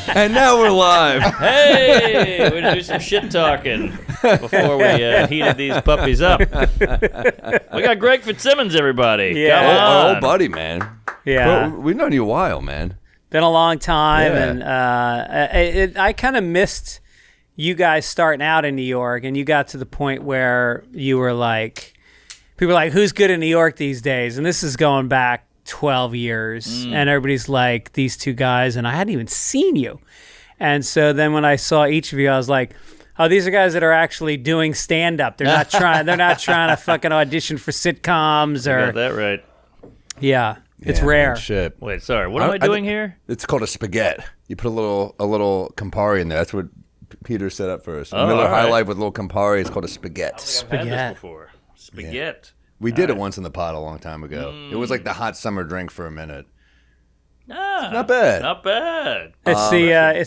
And now we're live. Hey, we're gonna do some shit talking before we heated these puppies up. We got Greg Fitzsimmons, everybody. Yeah. Come on. Our old buddy, man. Yeah. We've known you a while, man. Been a long time, Yeah. and I kind of missed you guys starting out in New York, and you got to the point where you were like, people were like, who's good in New York these days? And this is going back 12 years, and everybody's like, these two guys, and I hadn't even seen you. And so then when I saw each of you, I was like, oh, these are guys that are actually doing stand-up. They're not trying to fucking audition for sitcoms You or... got that right. Yeah. It's Yeah, rare. man, shit. Wait, sorry. What am I doing here? It's called a spaghetti. You put a little Campari in there. That's what Peter set up for us. Oh, Miller all right. High Life with a little Campari. It's called a spaghetti. I've had Spaghetti. this before. Spaghetti. We did it once in the pod a long time ago. It was like the hot summer drink for a minute. Ah, Not bad. Not bad. It's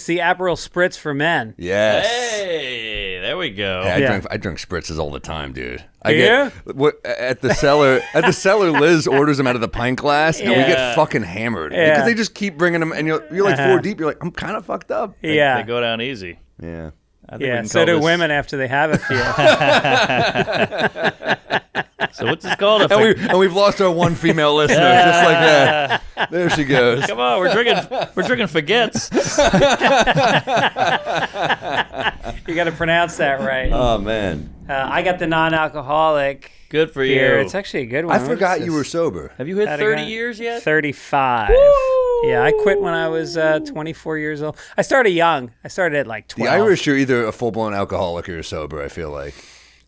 the Aperol Spritz for men. Yes. Hey, there we go. Hey, Yeah. I drink spritzes all the time, dude. At the cellar. Liz orders them out of the pint glass, and we Yeah. get fucking hammered Yeah. because they just keep bringing them, and you're like four deep. You're like, I'm kind of fucked up. They Yeah. go down easy. Yeah. I think we Yeah, can so call do this- women after they have a few. So what's this called? And we've lost our one female listener just like that. There she goes. Come on, we're drinking spaghettis. You got to pronounce that right. Oh man, I got the non-alcoholic Good for beer. you. It's actually a good one. I forgot you were sober. Have you hit How'd it 30 go? years yet? 35. Yeah, I quit when I was 24 years old. I started young. I started at like 12. The Irish are either a full blown alcoholic or you're sober. I feel like.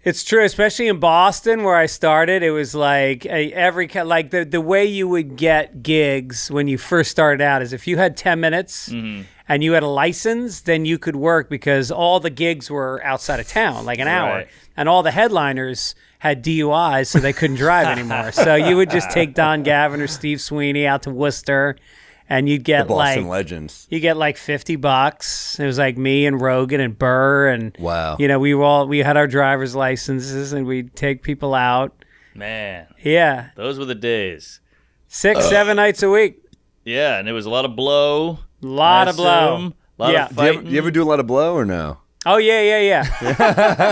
It's true, especially in Boston where I started. It was like the way you would get gigs when you first started out is if you had 10 minutes and you had a license, then you could work because all the gigs were outside of town, like an hour, Right. and all the headliners had DUIs, so they couldn't drive anymore. So you would just take Don Gavin or Steve Sweeney out to Worcester, and you'd get The Boston like legends. you get like $50. It was like me and Rogan and Burr and Wow. you know, we had our driver's licenses and we'd take people out. Man, Yeah. those were the days. 6-7 nights a week. Yeah, and it was a lot of blow. Lot I of blow. assume. A lot Yeah. of Do you, fighting. you ever do a lot of blow or no? Oh yeah. Yeah,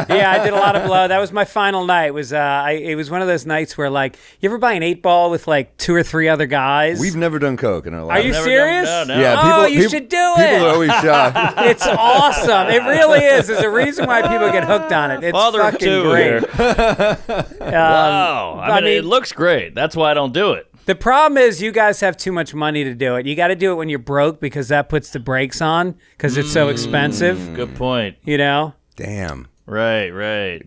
I did a lot of blow. That was my final night. It was one of those nights where like you ever buy an 8-ball with like 2 or 3 other guys? We've never done coke in our life. Are you Never serious? done- no. Yeah, Oh, people, you should do People it. are always shocked. It's awesome. It really is. There's a reason why people get hooked on it. It's Father of fucking two great. Wow. I mean, it looks great. That's why I don't do it. The problem is you guys have too much money to do it. You got to do it when you're broke because that puts the brakes on because it's so expensive. Good point. You know? Damn. Right.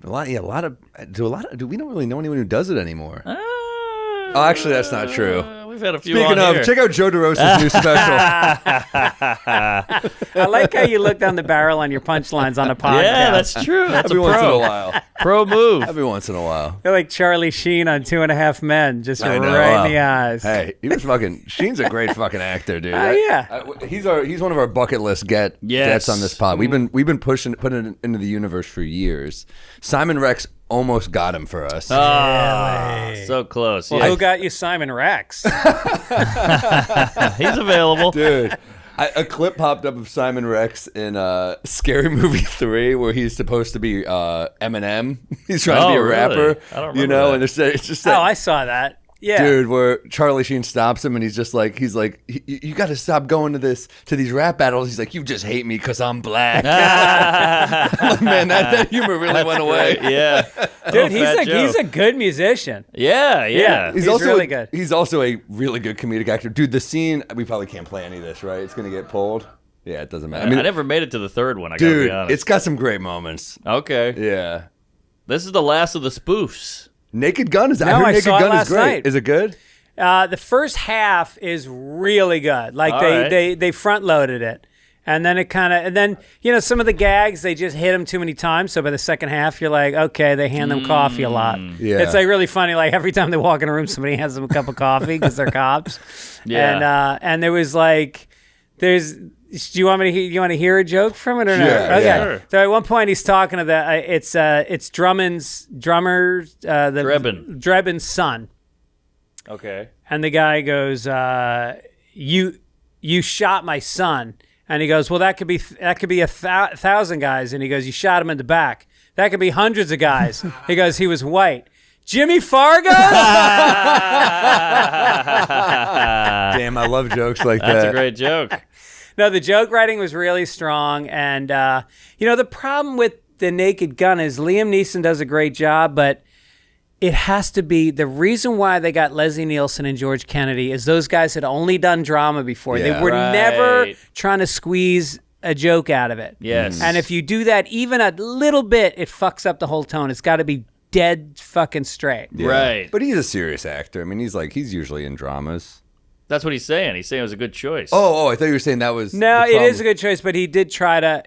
Do we don't really know anyone who does it anymore? Oh, actually, that's not true. We've had a few Speaking on of, here. check out Joe DeRosa's new special. I like how you look down the barrel on your punchlines on a podcast. Yeah, that's true. That's Every a once in a pro. while. Pro move. Every once in a while. You're like Charlie Sheen on 2.5 Men, just I right know. in the eyes. Hey, he was fucking. Sheen's a great fucking actor, dude. Yeah. He's one of our bucket list gets on this pod. We've been putting it into the universe for years. Simon Rex almost got him for us. So close. Well, Yeah. who got you Simon Rex? He's available. Dude, a clip popped up of Simon Rex in Scary Movie 3 where he's supposed to be Eminem. He's trying to be a really? rapper. I don't you remember know, that. and it's just that, I saw that. Yeah. dude, where Charlie Sheen stops him and he's like, you got to stop going to these rap battles. He's like, you just hate me because I'm black. I'm like, man, that humor really went away. Yeah. Dude, Oh, he's a good musician. Yeah. He's also really good. He's also a really good comedic actor. Dude, the scene, we probably can't play any of this, right? It's going to get pulled. Yeah, it doesn't matter. I never made it to the third one, I gotta dude, be honest. it's got some great moments. Okay. Yeah. This is the last of the spoofs. Naked Gun I heard I Naked saw it Gun is last great. night. Is it good? The first half is really good. Like All they right. front loaded it. And then some of the gags, they just hit them too many times. So by the second half, you're like, okay, they hand them coffee a lot. Yeah. It's like really funny. Like every time they walk in a room, somebody hands them a cup of coffee because they're cops. Yeah. And there was like, do you want to hear a joke from it or no? Yeah, Okay. yeah. Sure. So at one point he's talking to it's Drebin's son. Okay. And the guy goes, you shot my son. And he goes, well, that could be 1,000 guys. And he goes, you shot him in the back. That could be hundreds of guys. He goes, he was white. Jimmy Fargo? Damn, I love jokes like that. That's a great joke. No, the joke writing was really strong. And, the problem with The Naked Gun is Liam Neeson does a great job, but it has to be the reason why they got Leslie Nielsen and George Kennedy is those guys had only done drama before. Yeah. They were Right. never trying to squeeze a joke out of it. Yes. And if you do that even a little bit, it fucks up the whole tone. It's got to be dead fucking straight. Yeah. Right. But he's a serious actor. I mean, he's usually in dramas. That's what he's saying. He's saying it was a good choice. Oh, I thought you were saying that was No, the it problem. is a good choice, but he did try to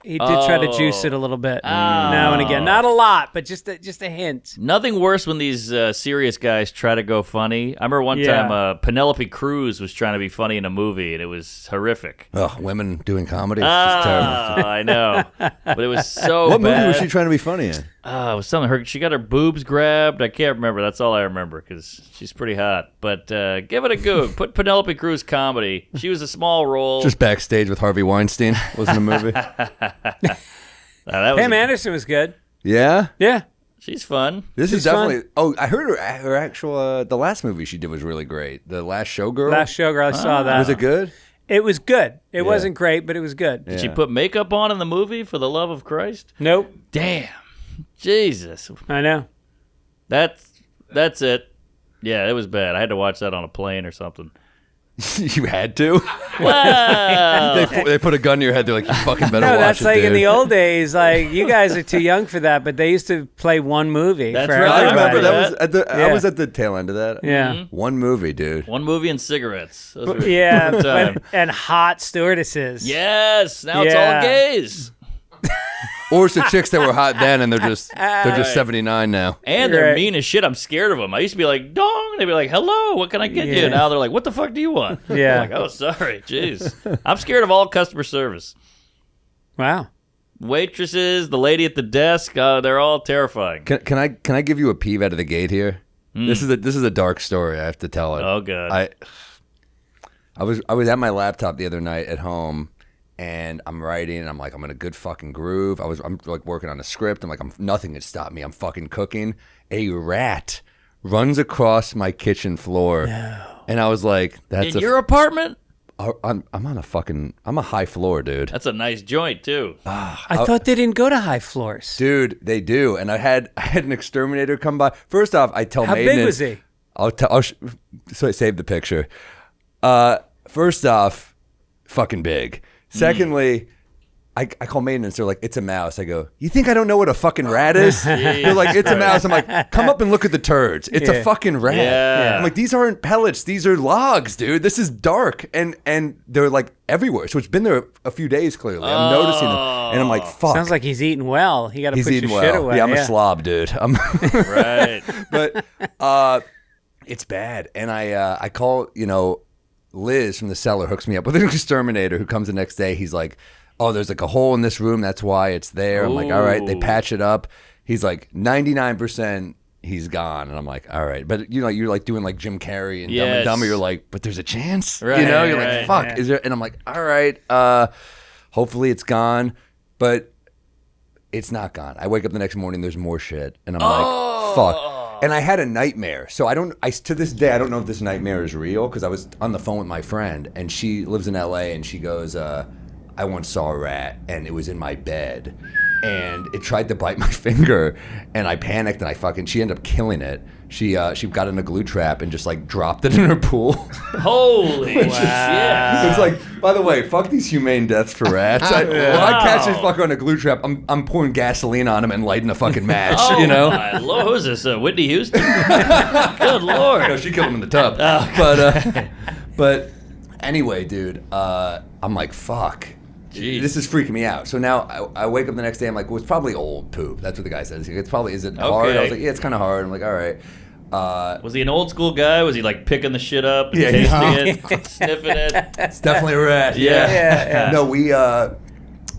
juice it a little bit now and again. Oh. Not a lot, but just a hint. Nothing worse when these serious guys try to go funny. I remember one Yeah. time Penelope Cruz was trying to be funny in a movie, and it was horrific. Ugh, women doing comedy. It's just terrible. I know. But it was so What bad. movie was she trying to be funny in? It was something. She got her boobs grabbed. I can't remember. That's all I remember because she's pretty hot. But give it a go. Put Penelope Cruz comedy. She was a small role. Just backstage with Harvey Weinstein. Wasn't a movie. that was Pam Anderson was good. Yeah? Yeah. She's fun. This She's is definitely... Oh, I heard her actual... the last movie she did was really great. The Last Showgirl. Last Showgirl, I saw that. Was it good? It was good. It wasn't great, but it was good. Did she put makeup on in the movie for the love of Christ? Nope. Damn. Jesus. I know. That's it. Yeah, it was bad. I had to watch that on a plane or something. You had to? Wow. They put a gun to your head. They're like, you fucking better No, watch that's it, like dude. in the old days. Like you guys are too young for that, but they used to play one movie. That's for right. I everybody. remember that was at the. I Yeah. was at the tail end of that. Yeah. One movie, dude. One movie and cigarettes. Those were Yeah, fun time. and hot stewardesses. Yes. Now it's Yeah. all gays. Or it's the chicks that were hot then, and they're just Right. 79 now. And they're Right. mean as shit. I'm scared of them. I used to be like, dong. They'd be like, hello, what can I get Yeah. you? Now they're like, what the fuck do you want? Yeah. I'm like, oh, sorry. Jeez. I'm scared of all customer service. Wow. Waitresses, the lady at the desk, they're all terrifying. Can I give you a peeve out of the gate here? This is a dark story. I have to tell it. Oh, God. I was at my laptop the other night at home, and I'm writing, and I'm like, I'm in a good fucking groove. I'm like working on a script. I'm like, nothing can stop me. I'm fucking cooking. A rat runs across my kitchen floor, and I was like, "That's In your apartment? I'm on a fucking. I'm a high floor, dude. That's a nice joint, too. I thought they didn't go to high floors. Dude, they do. And I had an exterminator come by. First off, I tell How Maiden. big was he? So I saved the picture. First off, fucking big. Secondly, I call maintenance. They're like, it's a mouse. I go, you think I don't know what a fucking rat is? They're like, it's a mouse. I'm like, come up and look at the turds. It's a Yeah. fucking rat. Yeah. I'm like, these aren't pellets. These are logs, dude. This is dark. And they're like everywhere. So it's been there a few days, clearly. I'm noticing them. And I'm like, fuck. Sounds like he's eating well. You got to He's put your eating shit well. away. Yeah, I'm a slob, dude. Right. But it's bad. And I call, Liz from the cellar hooks me up with an exterminator who comes the next day. He's like, oh, there's like a hole in this room. That's why it's there. I'm like, all right. They Ooh. patch it up. He's like, 99% he's gone. And I'm like, all right. But, you're like doing like Jim Carrey and Dumb Yes. and Dumber. You're like, but there's a chance. Right, You're right, like, fuck. yeah. Is there? And I'm like, all right. Hopefully it's gone. But it's not gone. I wake up the next morning, there's more shit. And I'm like, fuck. And I had a nightmare. So to this day, I don't know if this nightmare is real because I was on the phone with my friend and she lives in LA and she goes, I once saw a rat and it was in my bed and it tried to bite my finger and I panicked and she ended up killing it. She got in a glue trap and just like dropped it in her pool. Holy shit. It's like, by the way, fuck these humane deaths for rats. If I catch this fucker on a glue trap, I'm pouring gasoline on him and lighting a fucking match, Oh, my Lord. Who's this? Whitney Houston? Good Lord. No, she killed him in the tub. But anyway, dude, I'm like, fuck. Jeez. This is freaking me out. So now I wake up the next day. I'm like, well, it's probably old poop. That's what the guy says. It's probably, is it hard? Okay. I was like, yeah, it's kind of hard. I'm like, all right. Was he an old school guy? Was he like picking the shit up and Yeah, tasting it, sniffing it? It's definitely a rat. Yeah. No,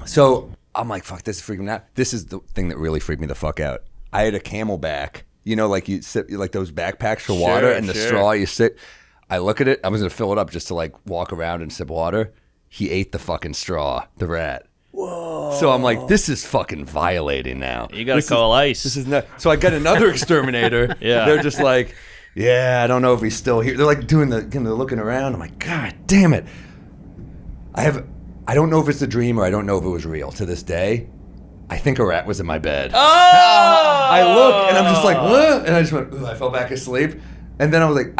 so I'm like, fuck, this is freaking me out. This is the thing that really freaked me the fuck out. I had a Camelback, like you sip, like those backpacks for water and the sure. straw you sip. I look at it. I was going to fill it up just to like walk around and sip water. he ate the fucking straw, the rat. Whoa. So I'm like, this is fucking violating now. You gotta call ICE. This is not. So I got another exterminator. Yeah. They're just like, yeah, I don't know if he's still here. They're like doing the looking around. I'm like, God damn it. I don't know if it's a dream or I don't know if it was real. To this day, I think a rat was in my bed. Oh! I look and I'm just like, what? And I just went, I fell back asleep. And then I was like,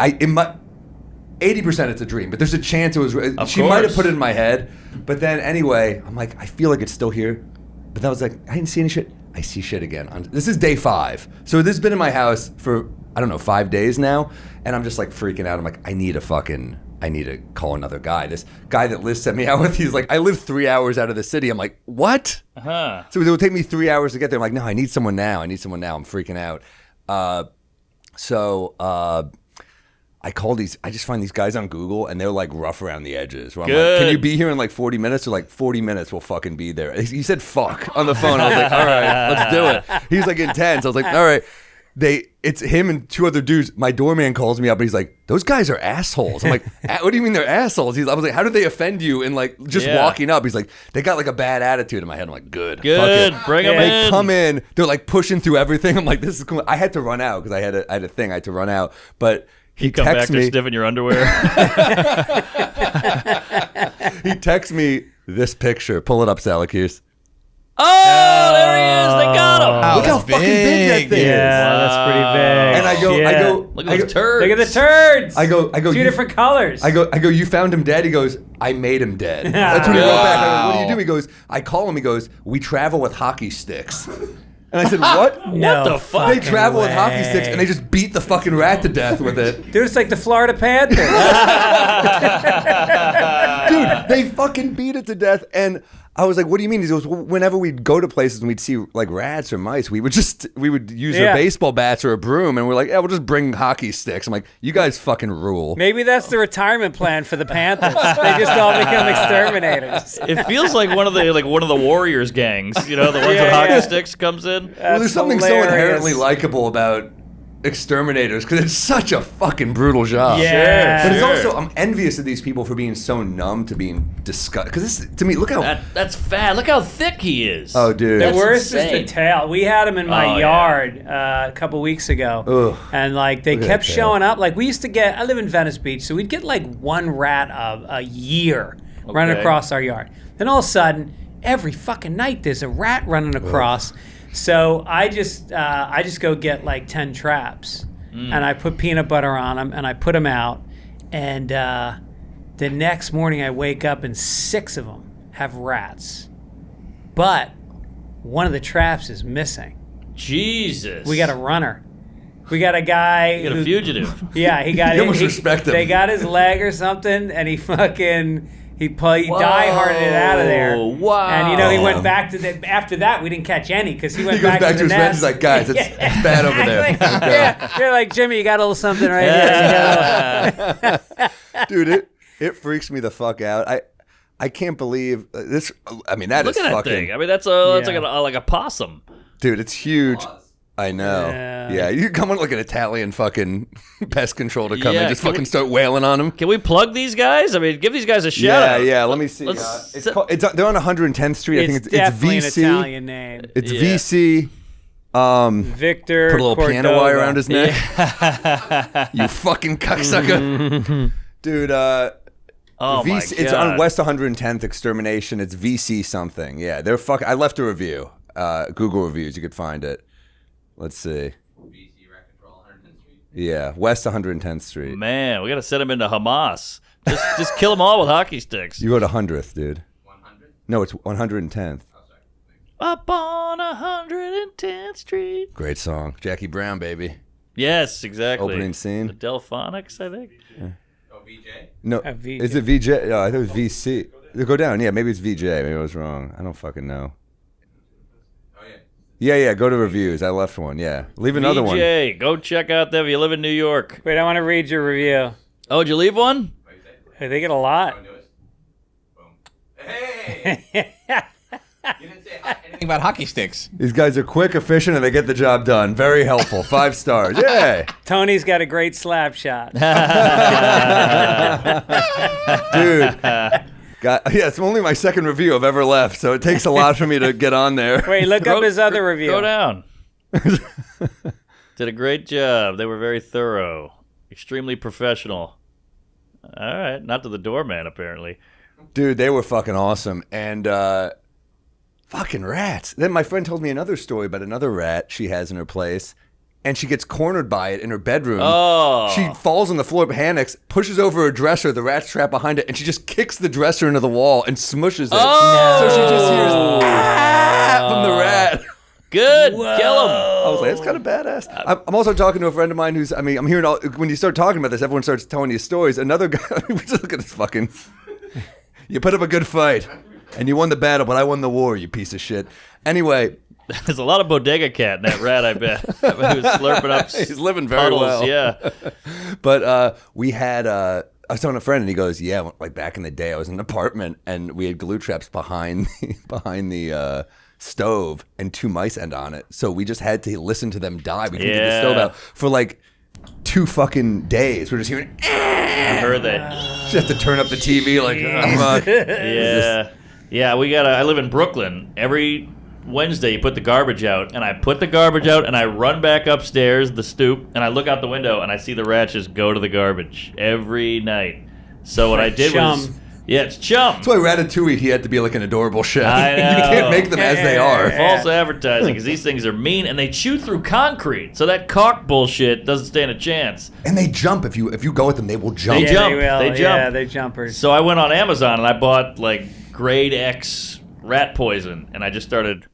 80% it's a dream, but there's a chance it was. She might have put it in my head, but then anyway, I'm like, I feel like it's still here. But then I was like, I didn't see any shit. I see shit again. This is day 5, so this has been in my house for I don't know 5 days now, and I'm just like freaking out. I'm like, I need to call another guy. This guy that Liz sent me out with, he's like, I live 3 hours out of the city. I'm like, what? Uh-huh. So it would take me 3 hours to get there. I'm like, no, I need someone now. I'm freaking out. I call I just find these guys on Google and they're like rough around the edges. Where I'm like, can you be here in like 40 minutes? They're like, 40 minutes we'll fucking be there. He said fuck on the phone. I was like, all right, let's do it. He's like intense. I was like, all right. It's him and 2 other dudes. My doorman calls me up and he's like, those guys are assholes. I'm like, what do you mean they're assholes? I was like, how did they offend you? And like just walking up, he's like, they got like a bad attitude in my head. I'm like, good. Bring them in. They come in, they're like pushing through everything. I'm like, this is cool. I had to run out because I had a thing. I had to run out. But he come back texts me. to sniffing your underwear. He texts me this picture. Pull it up, Salakis. Oh, there he is. They got him. Look how fucking big that thing is. Yeah, that's pretty big. And I go, Look at those turds. Look at the turds. I go. 2 different colors. I go. You found him dead. He goes, I made him dead. That's what he wrote back. I go, what do you do? He goes, I call him. He goes, we travel with hockey sticks. And I said, what? No what the fuck? They travel with hockey sticks and they just beat the fucking rat to death with it. Dude, it's like the Florida Panthers. Dude, they fucking beat it to death. And I was like, what do you mean? He goes, well, whenever we'd go to places and we'd see like rats or mice, we would use their baseball bats or a broom, and we're like, yeah, we'll just bring hockey sticks. I'm like, you guys fucking rule. Maybe that's the retirement plan for the Panthers. They just all become exterminators. It feels like one of the Warriors gangs. You know, the ones with hockey sticks comes in. Well, there's something so inherently likable about exterminators because it's such a fucking brutal job. Yeah. But it's also, I'm envious of these people for being so numb to being disgusted. Because to me, look how that's fat. Look how thick he is. Oh, dude. The worst insane. is the tail. We had him in my yard a couple weeks ago. Ugh. And like they kept showing up. Like we used to get, I live in Venice Beach, so we'd get like one rat a year running across our yard. Then all of a sudden, every fucking night there's a rat running across. So I just go get like 10 traps and I put peanut butter on them and I put them out. And the next morning I wake up and 6 of them have rats. But one of the traps is missing. Jesus. We got a runner. We got a guy. You got a fugitive. Yeah, he got You almost respect him. They got his leg or something and he die-hearted it out of there. Wow. And, you know, he went back to after that, we didn't catch any because he went he goes back back to to the his friends. nest. He's like, guys, it's bad over there. Yeah, you're like, Jimmy, you got a little something right here. Dude, it freaks me the fuck out. I can't believe this. I mean, that Look is at that fucking thing. I mean, that's like a possum. Dude, it's huge. I know. Yeah, you come on like an Italian fucking pest control to come and just fucking start wailing on them. Can we plug these guys? I mean, give these guys a shout out. Yeah. Let me see. They're on 110th Street. I think it's definitely VC. an Italian name. It's VC. Victor. Put a little Cordova. piano wire around his neck. You fucking cocksucker. Dude, Oh VC, my God. it's on West 110th Extermination. It's VC something. Yeah, they're I left a review. Google reviews. You could find it. Let's see. VC Rat Control, 110th Street. Yeah, West 110th Street. Man, we got to send them into Hamas. Just kill them all with hockey sticks. You go to 100th, dude. 100? No, it's 110th. Oh, sorry. Up on 110th Street. Great song. Jackie Brown, baby. Yes, exactly. Opening scene. The Delphonics, I think. Oh, VJ? No, VJ. is it VJ? Oh, I thought it was VC. Go down. Yeah, maybe it's VJ. Maybe I was wrong. I don't fucking know. Oh, yeah. Yeah, go to reviews. I left one. Yeah. Leave another one. VJ, go check out them if you live in New York. Wait, I want to read your review. Oh, did you leave one? What do you say? Hey, they get a lot. Go do it. Boom. Hey! You didn't say anything about hockey sticks. These guys are quick, efficient, and they get the job done. Very helpful. 5 stars. Yay. Tony's got a great slap shot. Dude. It's only my second review I've ever left, so it takes a lot for me to get on there. Wait, look up his other review. Go down. Did a great job. They were very thorough. Extremely professional. All right. Not to the doorman, apparently. Dude, they were fucking awesome. And fucking rats. Then my friend told me another story about another rat she has in her place. And she gets cornered by it in her bedroom. Oh. She falls on the floor, panics, pushes over her dresser, the rat's trapped behind it, and she just kicks the dresser into the wall and smushes it. Oh. So she just hears from the rat. Good. Kill him. I was like, that's kind of badass. I'm also talking to a friend of mine who's, I'm hearing all, when you start talking about this, everyone starts telling you stories. Another guy, just look at this fucking, you put up a good fight, and you won the battle, but I won the war, you piece of shit. Anyway. There's a lot of bodega cat in that rat, I bet. He was slurping up He's living very puddles, well. Yeah. But we had, I was telling a friend, and he goes, yeah, like back in the day, I was in an apartment, and we had glue traps behind the stove, and 2 mice end on it. So we just had to listen to them die. We couldn't get the stove out for like 2 fucking days. We're just hearing, I heard that. just have to turn up the TV like, oh, fuck. Yeah. Yeah, I live in Brooklyn. Every Wednesday you put the garbage out, and I put the garbage out, and I run back upstairs the stoop, and I look out the window, and I see the rats just go to the garbage every night. So what I did was, it's chum. That's why Ratatouille, he had to be like an adorable chef. I know. You can't make them as they are. False advertising, because these things are mean, and they chew through concrete, so that caulk bullshit doesn't stand a chance. And they jump. If you go with them, they will jump. They jump. They will. They jump. Yeah, they're jumpers. So I went on Amazon, and I bought like grade X rat poison, and I just started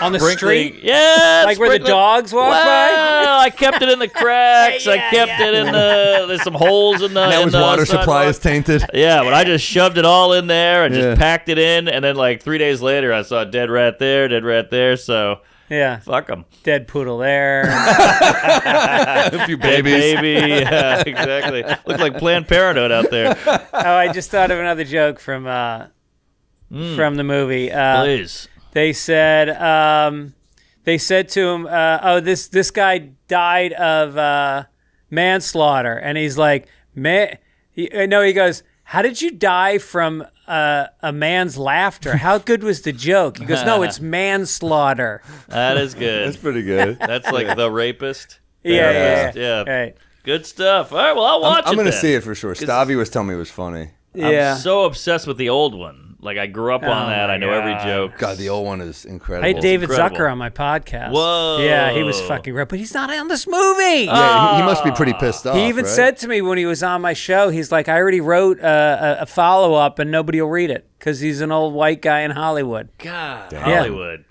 on the sprinkling. street? Yeah. Like where the dogs walk by? Well, I kept it in the cracks. I kept it in there's some holes in the Now his water supply is tainted. Yeah, but I just shoved it all in there and just packed it in, and then like 3 days later I saw a dead rat there, so yeah. Fuck them. Dead poodle there. A few babies. Dead baby. Yeah, exactly. Looked like Planned Parenthood out there. Oh, I just thought of another joke from the movie. Please. They said to him, "Oh, this guy died of manslaughter," and he's like, he goes, "How did you die from a man's laughter? How good was the joke?" He goes, "No, it's manslaughter." That is good. That's pretty good. That's like The Rapist. Yeah. Right. Good stuff. All right, well, I'll watch it. I'm going to then. see it for sure. Stavi was telling me it was funny. Yeah. I'm so obsessed with the old one. Like, I grew up on that. I know every joke. God, the old one is incredible. I had David incredible. Zucker on my podcast. Whoa. Yeah, he was fucking great, but he's not on this movie. Yeah, he must be pretty pissed off. He even right? said to me when he was on my show, he's like, I already wrote a follow-up and nobody will read it because he's an old white guy in Hollywood. God, Damn. Hollywood.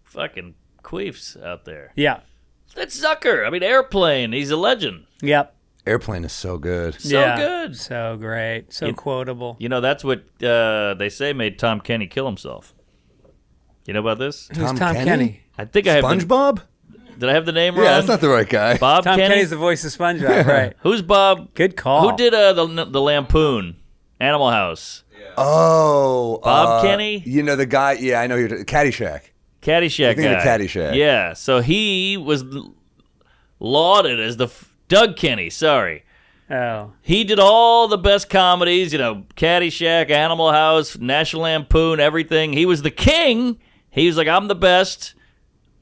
Fucking queefs out there. Yeah. That's Zucker. I mean, Airplane. He's a legend. Yep. Airplane is so good. So good. So great. So quotable. You know, that's what they say made Tom Kenny kill himself. You know about this? Who's Tom Kenny? I think I have SpongeBob? Did I have the name wrong? Yeah, that's not the right guy. Bob Tom Kenny? Kenny's the voice of SpongeBob, right? Who's Bob? Good call. Who did the Lampoon? Animal House. Oh. Bob Kenny? You know the guy, yeah, I know you're Caddyshack. Caddyshack I think guy. of Caddyshack. Yeah, so he was lauded as the Doug Kenny, sorry. Oh. He did all the best comedies, you know, Caddyshack, Animal House, National Lampoon, everything. He was the king. He was like, I'm the best.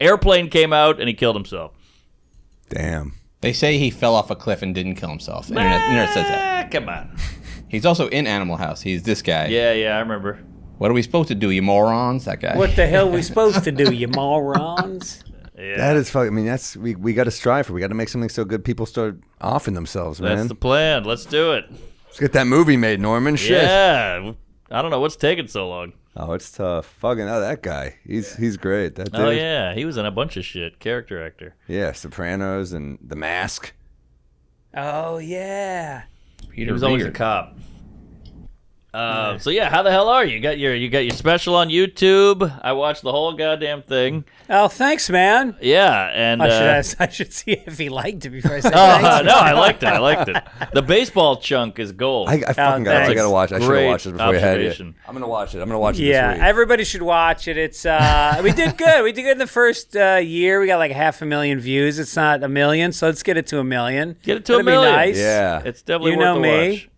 Airplane came out, and he killed himself. Damn. They say he fell off a cliff and didn't kill himself. Internet says that. Come on. He's also in Animal House. He's this guy. Yeah, I remember. What are we supposed to do, you morons? That guy. What the hell are we supposed to do, you morons? Yeah. That is fucking, I mean, that's, we got to strive for. We got to make something so good people start offing themselves, man. That's the plan. Let's do it. Let's get that movie made, Norman. Shit. Yeah. I don't know what's taking so long. Oh, it's tough. Fucking, that guy. He's great. That dude. Oh, yeah. He was in a bunch of shit. Character actor. Yeah, Sopranos and The Mask. Oh, yeah. He was always a cop. So yeah, how the hell are you? You got your special on YouTube. I watched the whole goddamn thing. Oh, thanks, man. Yeah, and I should see if he liked it before I say oh thanks. no, I liked it. The baseball chunk is gold. I fucking got it. I got to watch it. I should have Great watched it before you had it. observation. I'm going to watch it. I'm going to watch it Yeah, this week. everybody should watch it. It's we did good. We did good in the first year. We got like 500,000 views. It's not 1 million, so let's get it to 1 million. Get it to That'd 1 million. Be nice. Yeah. It's definitely You worth know the me. watch.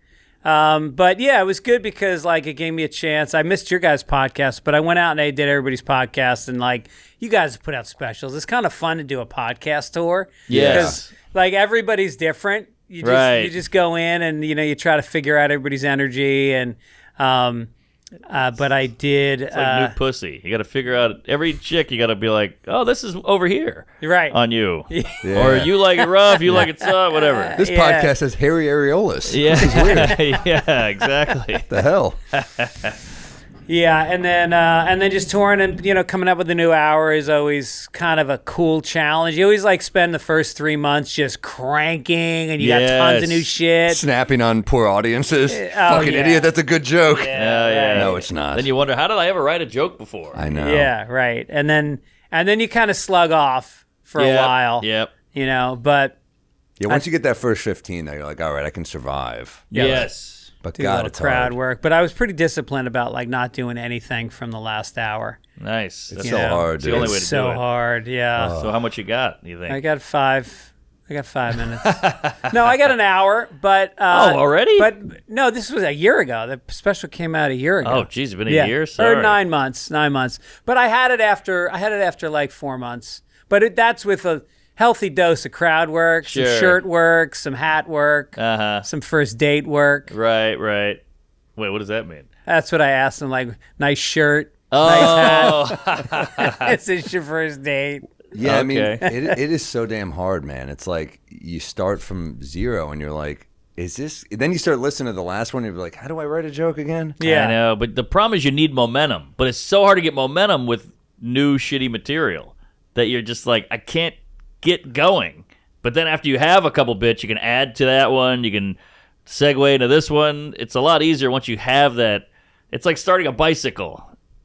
But yeah, it was good because like it gave me a chance. I missed your guys' podcast, but I went out and I did everybody's podcast, and like you guys have put out specials. It's kind of fun to do a podcast tour. Yes. Because like everybody's different. You just go in and you try to figure out everybody's energy and but I did It's like new pussy. You got to figure out every chick. You got to be like, oh, this is over here, right on you, Yeah. or you like it rough, you like it soft, whatever. This podcast has hairy areolas. Yeah, this is weird. Yeah, exactly. The hell? Yeah, and then just touring and coming up with a new hour is always kind of a cool challenge. You always like spend the first 3 months just cranking, and you got tons of new shit. Snapping on poor audiences. Fucking yeah. idiot. That's a good joke. Yeah. No, it's not. Then you wonder, how did I ever write a joke before? I know. Yeah, right. And then you kind of slug off for a while. Yep. But Yeah, once you get that first 15, though, you're like, all right, I can survive. Yes. But do a God, little it's crowd hard. work. But I was pretty disciplined about like not doing anything from the last hour. Nice. It's That's so hard, It's the dude. only way to It's so do it. hard. Yeah. So how much you got? You think? I got 5 minutes. No, I got an hour, but already? But no, this was a year ago. The special came out a year ago. Oh, geez, it's been a year. Sorry. Or 9 months. 9 months. But I had it after like 4 months. But that's with a healthy dose of crowd work, some Sure. shirt work, some hat work, Uh-huh. some first date work. Right. Wait, what does that mean? That's what I asked them. Like, nice shirt, Oh, nice hat. Is this your first date? Yeah, I mean, Okay. it is so damn hard, man. It's like you start from zero and you're like, is this? Then you start listening to the last one and you're like, how do I write a joke again? Yeah. I know, but the problem is you need momentum. But it's so hard to get momentum with new shitty material that you're just like, I can't get going. But then after you have a couple bits, you can add to that one. You can segue into this one. It's a lot easier once you have that. It's like starting a bicycle.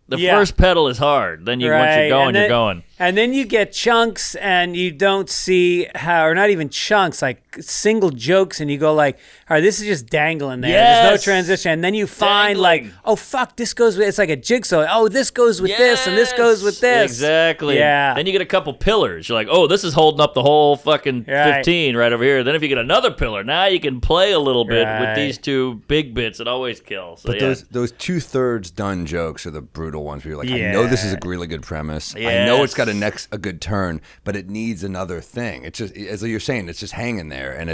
The first pedal is hard. Then once you're going, you're going. And then you get chunks and you don't see how, or not even chunks, like single jokes, and you go like, all right, this is just dangling there. There's no Yes. transition. And then you find Dangling. like, oh, fuck, this goes with, it's like a jigsaw. Oh, this goes with this and this goes with this. Exactly. Yeah. Then you get a couple pillars. You're like, oh, this is holding up the whole fucking Right. 15 right over here. Then if you get another pillar, now you can play a little bit with Right. these two big bits. It always kills. So, But those 2/3 done jokes are the brutal ones where you're like, I know this is a really good premise. I know it's got a good turn, but it needs another thing. It's just, as you're saying, it's just hanging there, and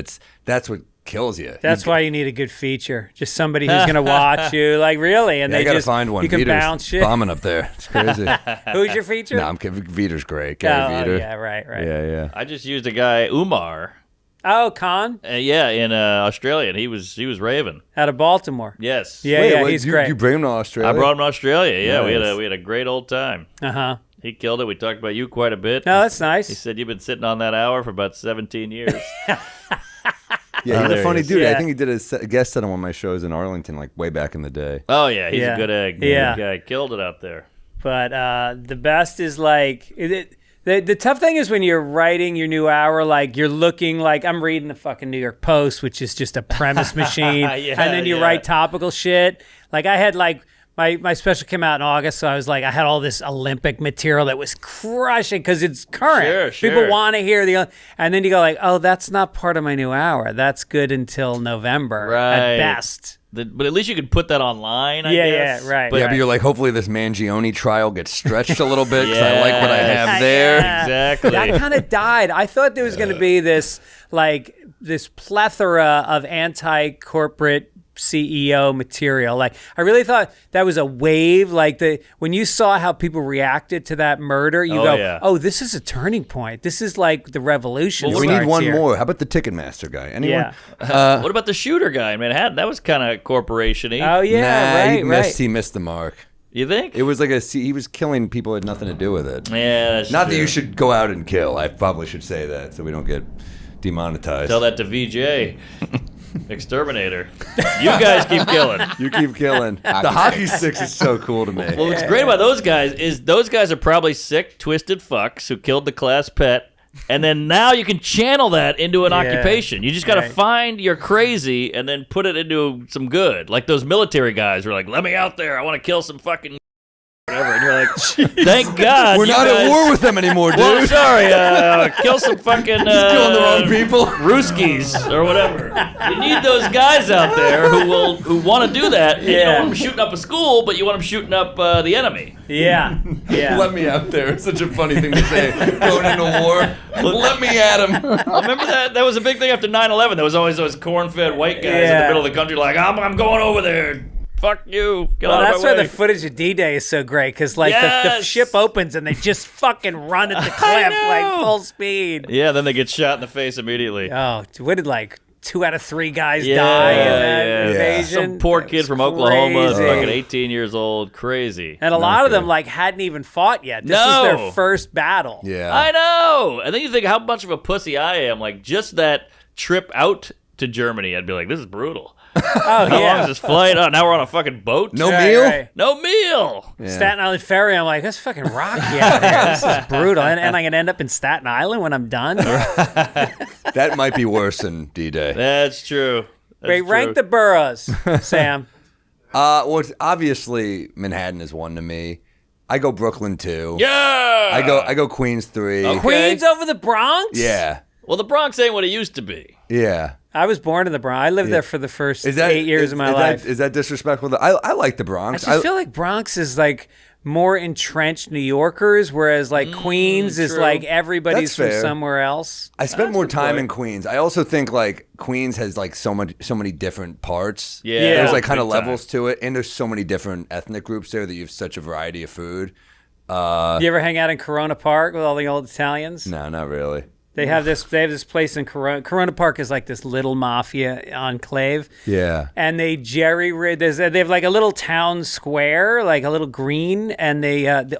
that's what kills you. That's why you need a good feature. Just somebody who's going to watch you, like really, and I they gotta just find one. You can Veter's bounce shit. bombing up there. It's crazy. Who's your feature? No, I'm kidding. Veter's great. Gary Veter. yeah, right. Yeah. I just used a guy, Umar. Oh, Khan In Australia, and he was raving. out of Baltimore. Yes. Yeah, Wait, he's you, great. You bring him to Australia? I brought him to Australia. Yeah, Nice. we had a great old time. Uh-huh. He killed it. We talked about you quite a bit. No, that's He nice. said you've been sitting on that hour for about 17 years. Yeah, he's there a funny he is. dude. Yeah. I think he did a guest set on one of my shows in Arlington, like way back in the day. Oh yeah, he's Yeah. a good egg. Yeah. Good guy. Killed it out there. But the best is like the tough thing is when you're writing your new hour, like you're looking like I'm reading the fucking New York Post, which is just a premise machine, Yeah, and then you yeah. write topical shit. Like I had like my special came out in August, so I was like I had all this Olympic material that was crushing because it's current. Sure. People want to hear and then you go like, oh, that's not part of my new hour. That's good until November at Right. best. But at least you could put that online, I Yeah, guess. yeah, right. But Yeah, but you're like, hopefully this Mangione trial gets stretched a little bit because I like what I have Yeah. there. Exactly. That kind of died. I thought there was going to be this plethora of anti-corporate CEO material. Like I really thought that was a wave. Like when you saw how people reacted to that murder, you go, yeah. "Oh, this is a turning point. This is like the revolution." We need starts one here." more. How about the Ticketmaster guy? Anyone? Yeah. what about the shooter guy in Manhattan? That was kind of corporation-y. Oh yeah. Nah, right. he missed the mark. You think? It was like he was killing people who had nothing to do with it. Yeah, that's Not true. that you should go out and kill. I probably should say that so we don't get demonetized. Tell that to VJ. Exterminator. You guys keep killing. You keep killing. The hockey sticks is so cool to me. Well, what's great about those guys is those guys are probably sick, twisted fucks who killed the class pet. And then now you can channel that into an occupation. You just got to Right. find your crazy and then put it into some good. Like those military guys who are like, let me out there. I want to kill some fucking whatever. And You're like, thank God. We're you not guys, at war with them anymore, dude. Well, sorry. Kill some fucking Killing the wrong people. Ruskies or whatever. You need those guys out there who want to do that. And you don't want them shooting up a school, but you want them shooting up the enemy. Yeah. Let me out there. It's such a funny thing to say. Going into war. Let me at him. Remember that? That was a big thing after 9/11. There was always those corn-fed white guys in the middle of the country like, I'm going over there. Fuck you. Get out of That's my why way. the footage of D-Day is so great, because like the ship opens and they just fucking run at the cliff like full speed. Yeah, then they get shot in the face immediately. Oh, what did like 2 out of 3 guys die in that invasion? Some poor kid from Oklahoma, crazy. fucking 18 years old, crazy. And a lot of them like hadn't even fought yet. This was their first battle. Yeah. I know. And then you think how much of a pussy I am. Like just that trip out to Germany, I'd be like, this is brutal. Oh, How long is this flight? Oh, now we're on a fucking boat? No meal? Right. No meal. Yeah. Staten Island Ferry, I'm like, that's fucking rocky out there. This is brutal. And I'm going to end up in Staten Island when I'm done. That might be worse than D-Day. That's true. Wait, rank the boroughs, Sam. Well, it's obviously Manhattan is 1 to me. I go Brooklyn 2. Yeah. I go Queens 3. Okay. Queens over the Bronx? Yeah. Well, the Bronx ain't what it used to be. Yeah. I was born in the Bronx. I lived there for the first 8 years of my life. Is that disrespectful? I like the Bronx. I just feel like Bronx is like more entrenched New Yorkers, whereas like Queens is true. like everybody's That's from fair. somewhere else. I spent more time point. in Queens. I also think like Queens has like so many different parts. Yeah. There's like kind of Big time. levels to it, and there's so many different ethnic groups there that you have such a variety of food. You ever hang out in Corona Park with all the old Italians? No, not really. They have this place in Corona. Corona Park is like this little mafia enclave. Yeah. And they they have like a little town square, like a little green, and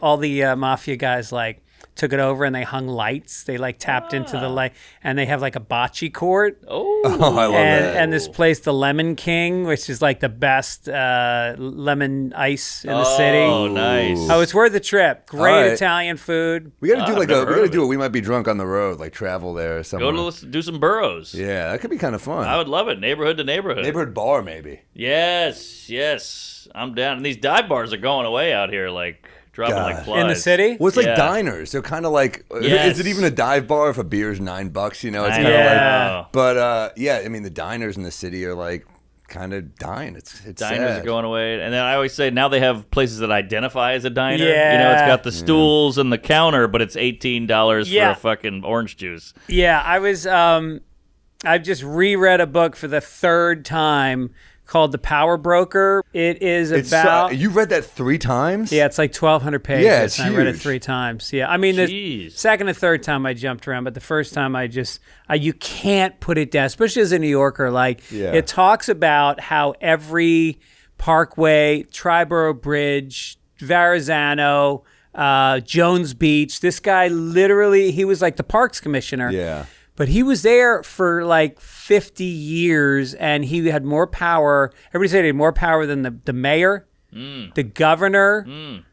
all the mafia guys like took it over and they hung lights. They like tapped into the light, and they have like a bocce court. Oh. I love that. And this place, the Lemon King, which is like the best lemon ice in the city. Oh, nice. Oh, it's worth the trip. Great All right. Italian food. We got to do I've never heard of do it. We might be drunk on the road, like travel there or something. Go to do some boroughs. Yeah, that could be kind of fun. I would love it. Neighborhood to neighborhood. Neighborhood bar, maybe. Yes. I'm down. And these dive bars are going away out here, like dropping God. like flies. In the city? Well, it's like Yeah. diners. They're kind of like. Yes. Is it even a dive bar if a beer's $9? You know, it's I kind of know. like. But yeah, I mean, the diners in the city are like kind of dying. It's Diners sad. are going away. And then I always say now they have places that identify as a diner. Yeah. You know, it's got the stools and the counter, but it's $18 Yeah. for a fucking orange juice. Yeah, I've just reread a book for the 3rd time called The Power Broker. It is It's about... you read that 3 times? Yeah, it's like 1,200 pages. Yeah, it's and I read it huge. 3 times. Yeah, I mean, the Jeez. second and third time I jumped around, but the first time you can't put it down, especially as a New Yorker. Like, Yeah. it talks about how every Parkway, Triborough Bridge, Verrazano, Jones Beach, this guy literally, he was like the parks commissioner. Yeah. But he was there for like 50 years, and he had more power. Everybody said he had more power than the mayor, the governor,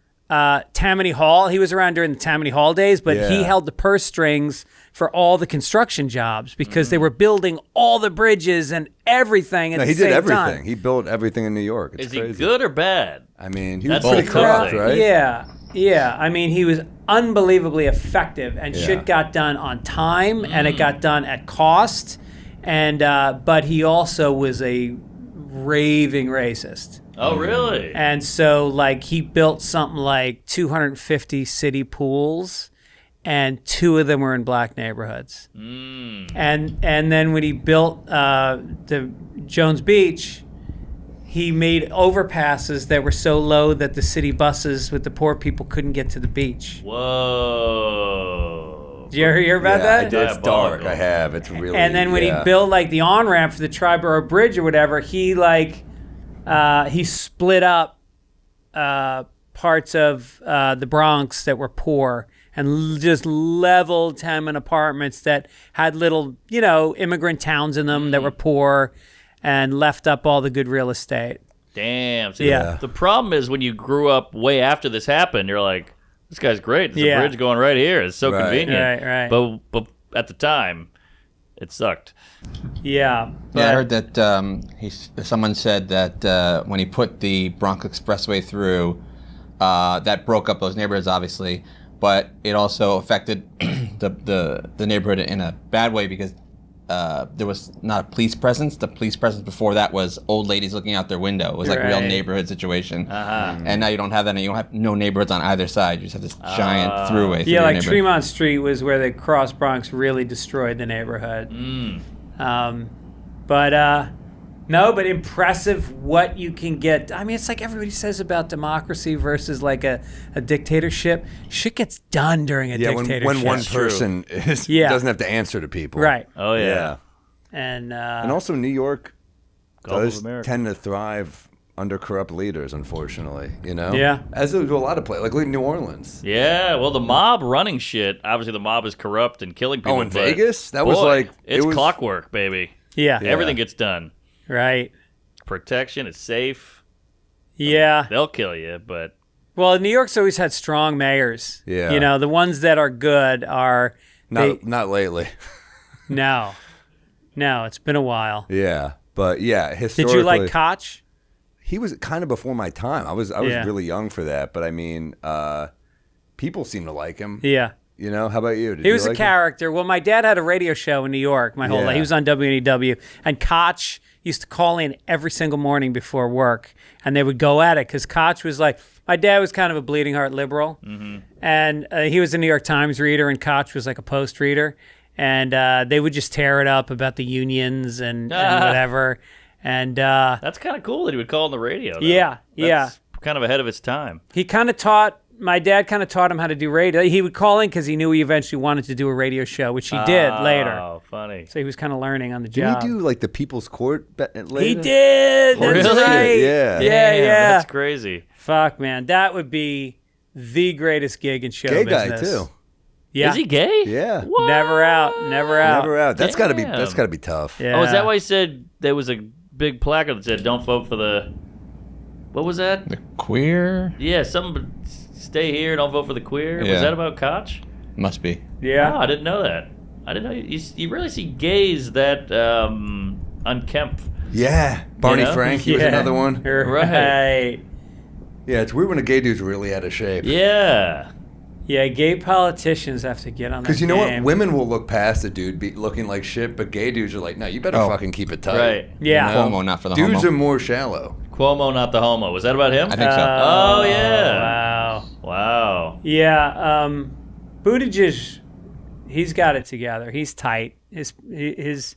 Tammany Hall. He was around during the Tammany Hall days, but he Yeah. held the purse strings for all the construction jobs because they were building all the bridges and everything at No, the he same did everything. time. He built everything in New York. It's Is crazy. he good or bad? I mean, he was That's pretty the tough corrupt, thing. right? Yeah. I mean, he was unbelievably effective, and Yeah. shit got done on time, and it got done at cost. And but he also was a raving racist. Oh, really? And so, like, he built something like 250 city pools, and 2 of them were in black neighborhoods. And then when he built the Jones Beach, he made overpasses that were so low that the city buses with the poor people couldn't get to the beach. Whoa. Did you ever hear about Yeah, that? I did. It's dark. Diabolical. I have. It's really. And then when he built like the on-ramp for the Triborough Bridge or whatever, he split up parts of the Bronx that were poor and just leveled tenement apartments that had little, immigrant towns in them that were poor, and left up all the good real estate. Damn. See, Yeah. The problem is when you grew up way after this happened, you're like, this guy's great. There's a bridge going right here. It's so Right. convenient. Right. But at the time, it sucked. Yeah. Yeah, I heard that someone said that when he put the Bronx Expressway through, that broke up those neighborhoods, obviously, but it also affected the neighborhood in a bad way because there was not a police presence. The police presence before that was old ladies looking out their window. It was like a real neighborhood situation. And now you don't have that. You don't have no neighborhoods on either side. You just have this giant throughway. Yeah, like Tremont Street was where the Cross Bronx really destroyed the neighborhood. But impressive what you can get. I mean, it's like everybody says about democracy versus like a dictatorship. Shit gets done during a dictatorship. When one person doesn't have to answer to people. Right. Oh, yeah. And also New York Gulf of does America. tend to thrive under corrupt leaders, unfortunately. You know? Yeah. As do a lot of places, like New Orleans. Yeah, well, the mob running shit. Obviously, the mob is corrupt and killing people. Oh, in but Vegas? That boy, was like... It's clockwork, baby. yeah. Everything gets done. Right. Protection, it's safe. Yeah. They'll kill you, but... Well, New York's always had strong mayors. Yeah. You know, the ones that are good are... Not lately. No, it's been a while. Yeah. But yeah, historically... Did you like Koch? He was kind of before my time. I was really young for that. But I mean, people seem to like him. Yeah. You know, how about you? He was a character. Well, my dad had a radio show in New York my whole life. He was on WMBDrunk, and Koch used to call in every single morning before work, and they would go at it because Koch was like, my dad was kind of a bleeding heart liberal, and he was a New York Times reader, and Koch was like a Post reader, and they would just tear it up about the unions and whatever, and That's kind of cool that he would call on the radio, though. Yeah, That's kind of ahead of its time. he kind of taught. My dad kind of taught him how to do radio. He would call in because he knew he eventually wanted to do a radio show, which he did later. Oh, funny. So he was kind of learning on the Did job. he do like the People's Court later? He did. That's Really? right. Yeah. Yeah. That's crazy. Fuck, man, that would be the greatest gig in show Gay business. guy too. Yeah. Is he gay? Yeah. What? Never out. Never out. That's gotta be Damn. tough. Yeah. Oh, is that why he said there was a big placard that said, don't vote for the... What was that? The queer? Yeah, something... Stay here, don't vote for the queer. Yeah. Was that about Koch? Must be. Yeah. Oh, I didn't know that. I didn't know. You really see gays that unkempt. Yeah. Barney You know? Frank, he was another one. Right. Yeah, it's weird when a gay dude's really out of shape. Yeah. Yeah, gay politicians have to get on that Because you know what? game. Women will look past a dude looking like shit, but gay dudes are like, no, you better fucking keep it tight. Right. Yeah. You know? Cuomo, not for the Dudes homo. are more shallow. Cuomo, not the homo. Was that about him? I think so. Oh, yeah. Wow. Wow. Yeah. Buttigieg, he's got it together. He's tight. His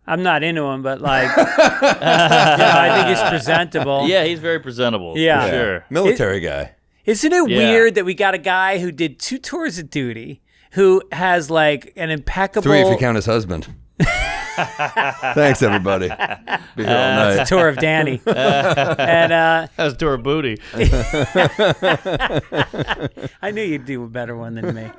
I'm not into him, but like, I think he's presentable. Yeah, he's very presentable. Yeah. For sure. Military guy. Isn't it Yeah. weird that we got a guy who did 2 tours of duty, who has like an impeccable 3 if you count his husband. Thanks, everybody. Be here all night. It's a tour of Danny, and That's to her booty. I knew you'd do a better one than me.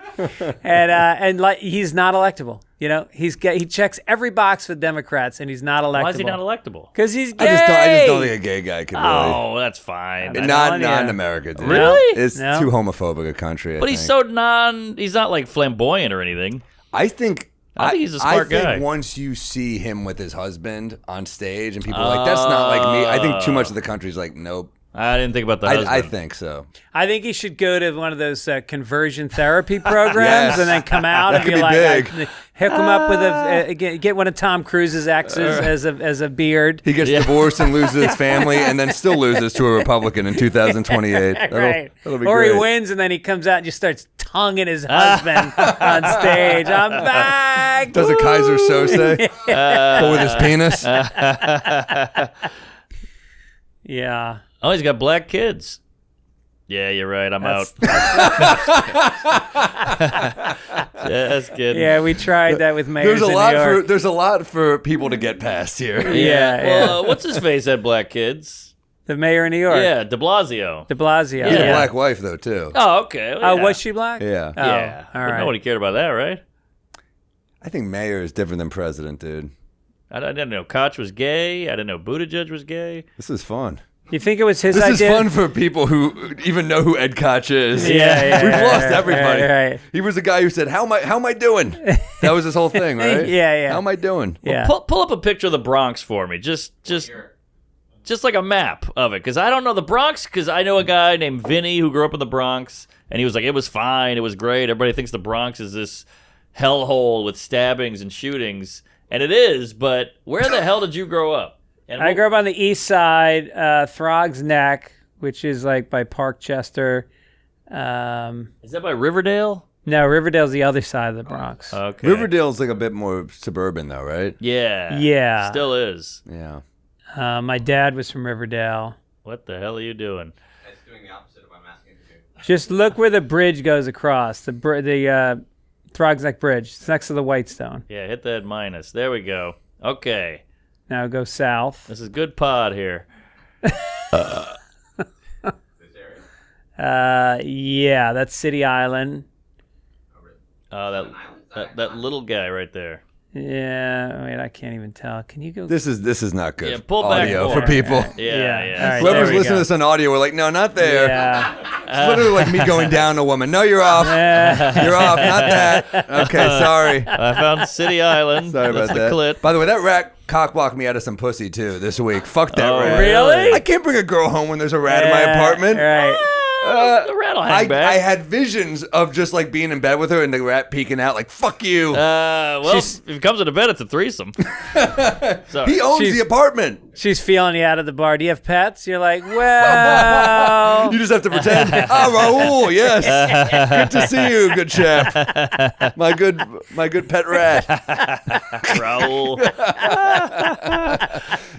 And like he's not electable. You know, he checks every box for Democrats, and he's not electable. Why is he not electable? Because he's gay. I just don't think a gay guy could really. Oh, that's fine. Not telling in you. America, dude. Really? It's No. too homophobic a country. I But he's think. so he's not like flamboyant or anything. I think he's a smart I think guy. once you see him with his husband on stage and people are like, that's not like me. I think too much of the country's like, nope. I didn't think about the husband. I think so. I think he should go to one of those conversion therapy programs Yes. and then come out That and be could be like, big. hook him up with get one of Tom Cruise's exes as a beard. He gets divorced and loses his family and then still loses to a Republican in 2028. Right. That'll be Or great. he wins and then he comes out and just starts tonguing his husband on stage. I'm back. Does a Kaiser Woo! Sose? But with his penis? Yeah. Oh, he's got black kids. Yeah, you're right. I'm out. Just kidding. Yeah, we tried that with mayors in New York. There's a lot for people to get past here. Yeah, Well, what's his face had black kids? The mayor in New York. Yeah, De Blasio. De Blasio. He had Yeah. a black wife though too. Oh, okay. Well, Oh, yeah. was she black? Yeah. Oh, Yeah. all But right. nobody cared about that, right? I think mayor is different than president, dude. I didn't know Koch was gay. I didn't know Buttigieg was gay. This is fun. You think it was his This idea? is fun for people who even know who Ed Koch is. Yeah, We've lost right, everybody. right. He was the guy who said, "How am I doing?" That was his whole thing, right? Yeah. How am I doing? Yeah. Pull up a picture of the Bronx for me. Just just like a map of it, because I don't know the Bronx, because I know a guy named Vinny who grew up in the Bronx, and he was like, it was fine, it was great. Everybody thinks the Bronx is this hellhole with stabbings and shootings, and it is, but where the hell did you grow up? And I grew up on the east side, Throggs Neck, which is like by Parkchester. Is that by Riverdale? No, Riverdale's the other side of the Bronx. Okay. Riverdale's like a bit more suburban, though, right? Yeah. Yeah. Still is. Yeah. My dad was from Riverdale. What the hell are you doing? It's doing the opposite of what I'm asking you to do. Just look where the bridge goes across, the Throggs Neck Bridge. It's next to the Whitestone. Yeah, hit that minus. There we go. Okay. Now go south. This is good pod here. Yeah, that's City Island. That little guy right there. Yeah, wait, I can't even tell. Can you go? This is not good. Yeah, pull back audio more. for people. Yeah. All right, Whoever's there we listening go. to this on audio, we're like, no, not there. Yeah. It's literally like me going down a woman. No, you're off. You're off. Not that. Okay, sorry. I found City Island. Sorry That's about that. the clit. By the way, that rat cock-blocked me out of some pussy, too, this week. Fuck that Oh, rat. Really? I can't bring a girl home when there's a rat in my apartment. Right. The rat will hang back. I had visions of just like being in bed with her and the rat peeking out like, fuck you. Well, if it comes to bed, it's a threesome. Sorry. He owns She's- the apartment. She's feeling you out of the bar. Do you have pets? You're like, well. You just have to pretend. Raul, yes. Good to see you, good chap. My good pet rat. Raul.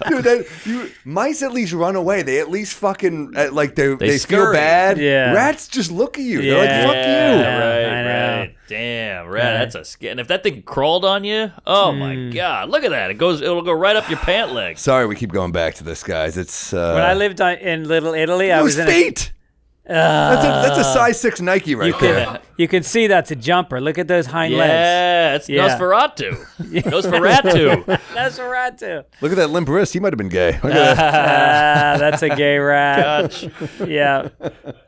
Dude, mice at least run away. They at least fucking like they feel scurry. bad. Yeah. Rats just look at you. They're like, Yeah. fuck you. I know. Right. Damn, rat. That's a skin. And if that thing crawled on you, oh my god, look at that. It'll go right up your pant leg. Sorry, we keep going back to this, guys. It's When I lived in Little Italy, I those was in feet. That's a size 6 Nike right there. You can see that's a jumper. Look at those hind legs. Yeah, it's Yeah. Nosferatu. Nosferatu. That's a rat too. Look at that limp wrist. He might have been gay. Look at that. That's a gay rat. Gotcha. Yeah.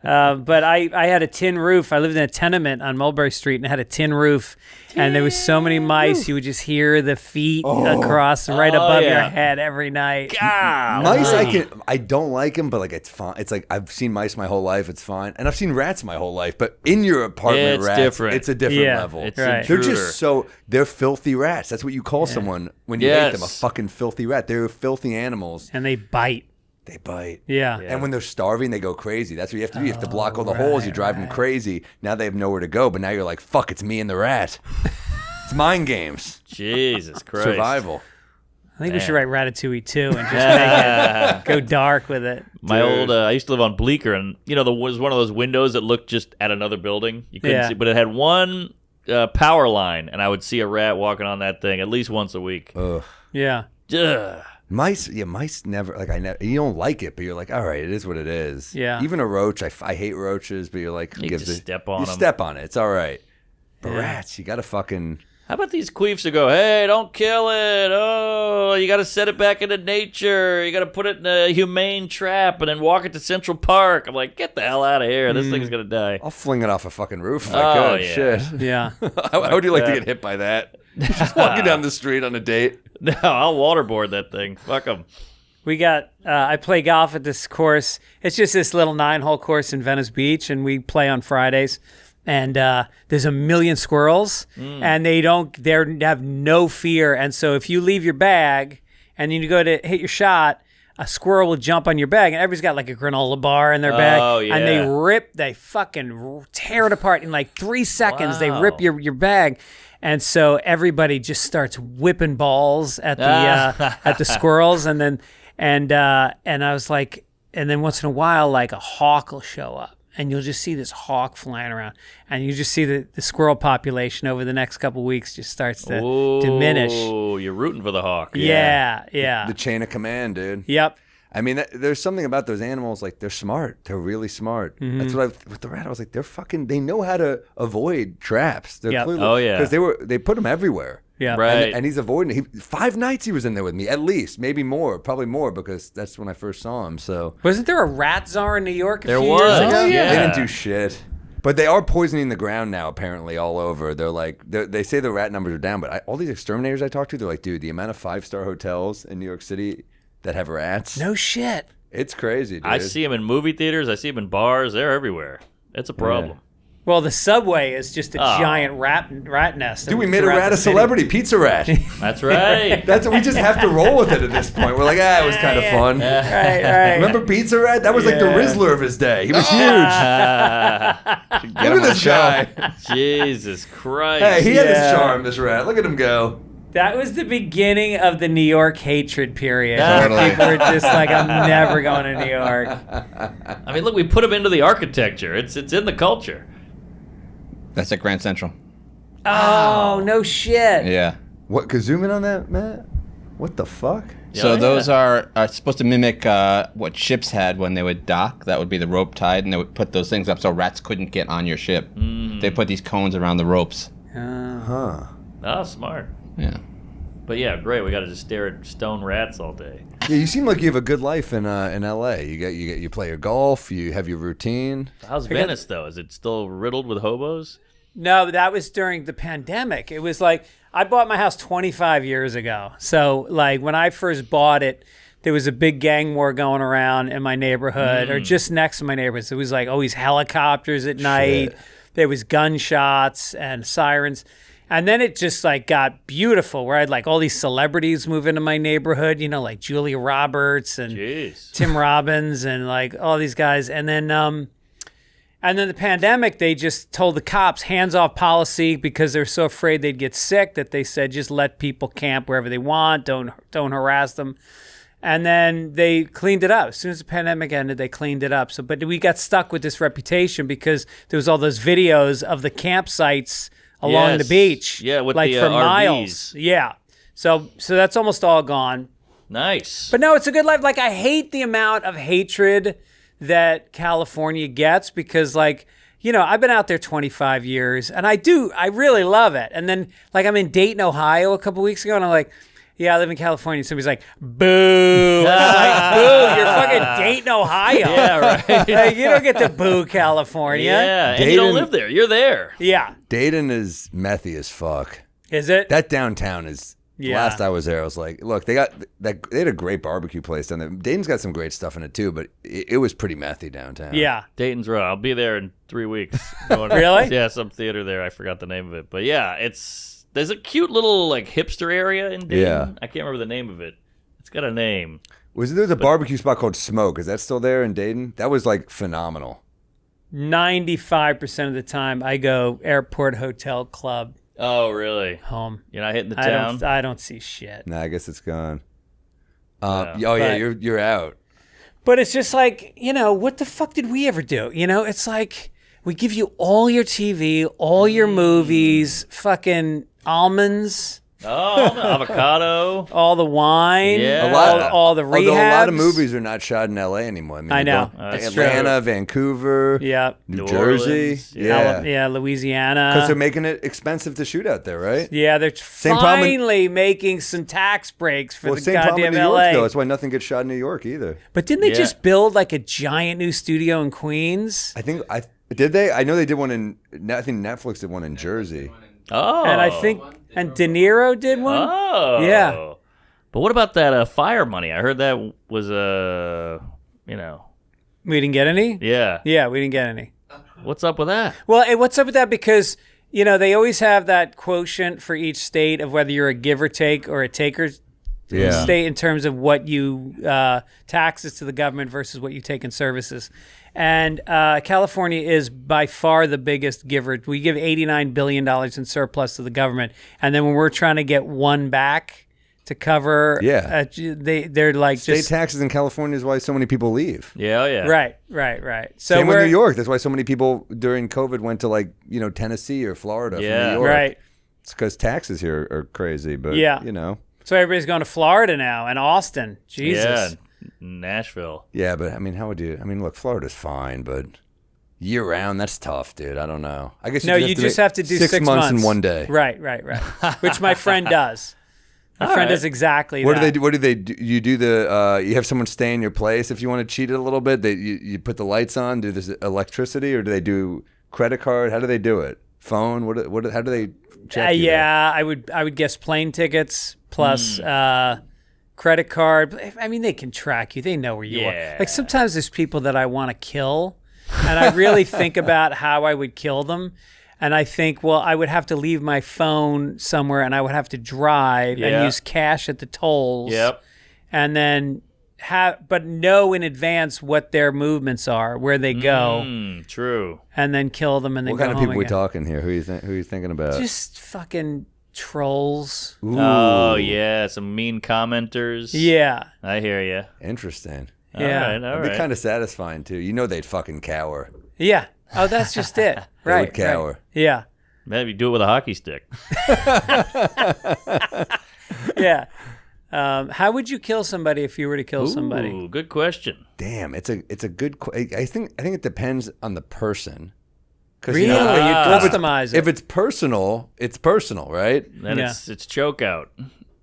But I had a tin roof. I lived in a tenement on Mulberry Street and had a tin roof. And there was so many mice, you would just hear the feet across right above your yeah. head every night. God. Mice, I don't like them, but like it's fine. It's like I've seen mice my whole life. It's fine, and I've seen rats my whole life. But in your apartment, It's rats, different. it's a different Yeah, level. It's Right. They're intruder. just they're filthy rats. That's what you call someone when you hate them, a Yes. fucking filthy rat. They're filthy animals. And they bite. They bite. Yeah. And when they're starving, they go crazy. That's what you have to do. You have to block all the holes. You drive them crazy. Now they have nowhere to go. But now you're like, fuck, it's me and the rat. It's mind games. Jesus Christ. Survival. I think we should write Ratatouille too and just make it go dark with it. My old, I used to live on Bleecker, and there was one of those windows that looked just at another building. You couldn't Yeah. see, but it had one power line, and I would see a rat walking on that thing at least once a week. Ugh. Yeah. Ugh. Mice never you don't like it, but you're like, all right, it is what it is. Yeah. Even a roach, I hate roaches, but you're like, who You gives just it? step on you 'em. step on it, it's all right. But Yeah. rats, you gotta fucking. How about these queefs that go, hey, don't kill it. Oh, you got to set it back into nature. You got to put it in a humane trap and then walk it to Central Park. I'm like, get the hell out of here. This thing's going to die. I'll fling it off a fucking roof if I Oh, could. yeah. Shit. Yeah. How would you like to that. get hit by that? Just walking down the street on a date. No, I'll waterboard that thing. Fuck them. We got, I play golf at this course. It's just this little 9-hole course in Venice Beach, and we play on Fridays. And there's a million squirrels, and they have no fear. And so if you leave your bag and you go to hit your shot, a squirrel will jump on your bag, and everybody's got like a granola bar in their bag. Oh, yeah. And they fucking tear it apart in like 3 seconds. They rip Wow. your bag. And so everybody just starts whipping balls at the at the squirrels, and I was like, and then once in a while, like a hawk will show up, and you'll just see this hawk flying around, and you just see the squirrel population over the next couple weeks just starts to diminish. Oh, you're rooting for the hawk. Yeah. The chain of command, dude. Yep. I mean, there's something about those animals, like, they're smart. They're really smart. Mm-hmm. That's what with the rat, I was like, they know how to avoid traps. They're Yep. clearly, Oh, yeah. Because they put them everywhere. Yeah. Right. And he's avoiding it. 5 nights he was in there with me, at least. Maybe more. Probably more, because that's when I first saw him. So Wasn't there a rat czar in New York a There few was. years ago? Oh, yeah. they didn't do shit. But they are poisoning the ground now, apparently, all over. They're like, they say the rat numbers are down, but all these exterminators I talk to, they're like, dude, the amount of 5-star hotels in New York City that have rats. No shit. It's crazy, dude. I see them in movie theaters. I see them in bars. They're everywhere. It's a problem. Well, the subway is just a giant rat nest. Dude, we made a throughout rat the a city. celebrity, Pizza Rat. That's right. We just have to roll with it at this point. We're like, it was kind of fun. Right. Remember Pizza Rat? That was like the Rizzler of his day. He was huge. Look at this guy. Jesus Christ. Hey, he had his charm, this rat. Look at him go. That was the beginning of the New York hatred period. Totally. People were just like, I'm never going to New York. I mean, look, we put them into the architecture. It's in the culture. That's at Grand Central. Oh, no shit. Yeah. What? Could zoom in on that, Matt? What the fuck? So Yeah. those are supposed to mimic what ships had when they would dock. That would be the rope tied, and they would put those things up so rats couldn't get on your ship. They put these cones around the ropes. Huh. Oh, smart. Yeah. But yeah, great. We got to just stare at stone rats all day. Yeah, you seem like you have a good life in L.A. You play your golf. You have your routine. How's Venice, though? Is it still riddled with hobos? No, that was during the pandemic. It was like, I bought my house 25 years ago. So, like, when I first bought it, there was a big gang war going around in my neighborhood, or just next to my neighborhood. So it was like always helicopters at night. There was gunshots and sirens. And then it just like got beautiful, where I had like all these celebrities move into my neighborhood, you know, like Julia Roberts and Jeez. Tim Robbins and like all these guys. And then the pandemic, they just told the cops hands off policy because they're so afraid they'd get sick that they said just let people camp wherever they want, don't harass them. And then they cleaned it up. As soon as the pandemic ended, they cleaned it up. So, but we got stuck with this reputation because there was all those videos of the campsites along the Yes. beach. Yeah, with like the, for RVs. miles. Yeah. So that's almost all gone. Nice. But no, it's a good life. Like, I hate the amount of hatred that California gets because, like, you know, I've been out there 25 years and I really love it. And then, like, I'm in Dayton, Ohio a couple weeks ago and I'm like, yeah, I live in California. Somebody's like, boo. And I'm like, boo, you're fucking Dayton, Ohio. Yeah, right. Like, you don't get to boo California. Yeah, and you don't Dayton- live there. You're there. Yeah. Dayton is methy as fuck. Is it? That downtown is. Yeah. Last I was there, I was like, look, they had a great barbecue place down there. Dayton's got some great stuff in it too, but it was pretty methy downtown. Yeah. Dayton's Row. I'll be there in 3 weeks. Really? Yeah, some theater there. I forgot the name of it. But yeah, there's a cute little like hipster area in Dayton. Yeah. I can't remember the name of it. It's got a name. There's a barbecue spot called Smoke? Is that still there in Dayton? That was like phenomenal. 95% of the time I go airport, hotel, club, Oh, really? home. You're not hitting the town? I don't see shit. Nah, I guess it's gone. Yeah. Oh yeah, But- you're out. But it's just like, you know, what the fuck did we ever do? You know, it's like we give you all your TV, all your movies, fucking almonds, Oh, avocado. all the wine, Yeah. all the rehabs. Although a lot of movies are not shot in L.A. anymore. I mean, I know. That's Atlanta, Vancouver, Yeah. New New Jersey. Orleans, Yeah. Yeah, Louisiana. Because they're making it expensive to shoot out there, right? Yeah, they're problem in- finally making some tax breaks for Well, the same problem in goddamn New York, LA. though. That's why nothing gets shot in New York either. But didn't they Yeah. just build like a giant new studio in Queens? Did they? I know they did one I think Netflix did one in Jersey. Oh. And I think and De Niro did one. Oh. Yeah. But what about that fire money? I heard that was We didn't get any. yeah. Yeah, we didn't get any. What's up with that? Well, and what's up with that? Because, you know, they always have that quotient for each state of whether you're a give or take or a taker Yeah. state in terms of what you taxes to the government versus what you take in services. And California is by far the biggest giver. We give $89 billion in surplus to the government. And then when we're trying to get one back to cover, Yeah. they're like State just... taxes in California is why so many people leave. Yeah, oh yeah. Right. So Same with we're New York. That's why so many people during COVID went to like, Tennessee or Florida from Yeah. New York. Right. It's because taxes here are crazy, but Yeah. So everybody's going to Florida now and Austin. Jesus. Yeah. Nashville. Yeah, but look, Florida's fine, but year round, that's tough, dude. I don't know. I guess No, you just have to do 6 months in one day. Right. Which my friend does. My friend does exactly What that. do they do? What do they do? You do you have someone stay in your place if you want to cheat it a little bit. You put the lights on, do this electricity, or do they do credit card? How do they do it? Phone? How do they check you there? Yeah, I would guess plane tickets plus credit card. I mean, they can track you. They know where you are. Like sometimes there's people that I want to kill, and I really think about how I would kill them. And I think, well, I would have to leave my phone somewhere, and I would have to drive and use cash at the tolls. Yep. And then but know in advance what their movements are, where they go. True. And then kill them and then What go kind of home people we again. talking here? Who are you thinking about? Just fucking trolls. Ooh, Oh, yeah. Some mean commenters. Yeah. I hear you. interesting. Yeah. All right. That'd be kind of satifying too. You know they'd fucking cower. Yeah. Oh, that's just it. They Right. would cower. Right. Yeah. Maybe do it with a hockey stick. Yeah. How would you kill somebody if you were to kill somebody? Ooh, good question. Damn, it's a good. I think it depends on the person. Really? You Customize it. If it's personal, right? Then Yeah. it's choke out.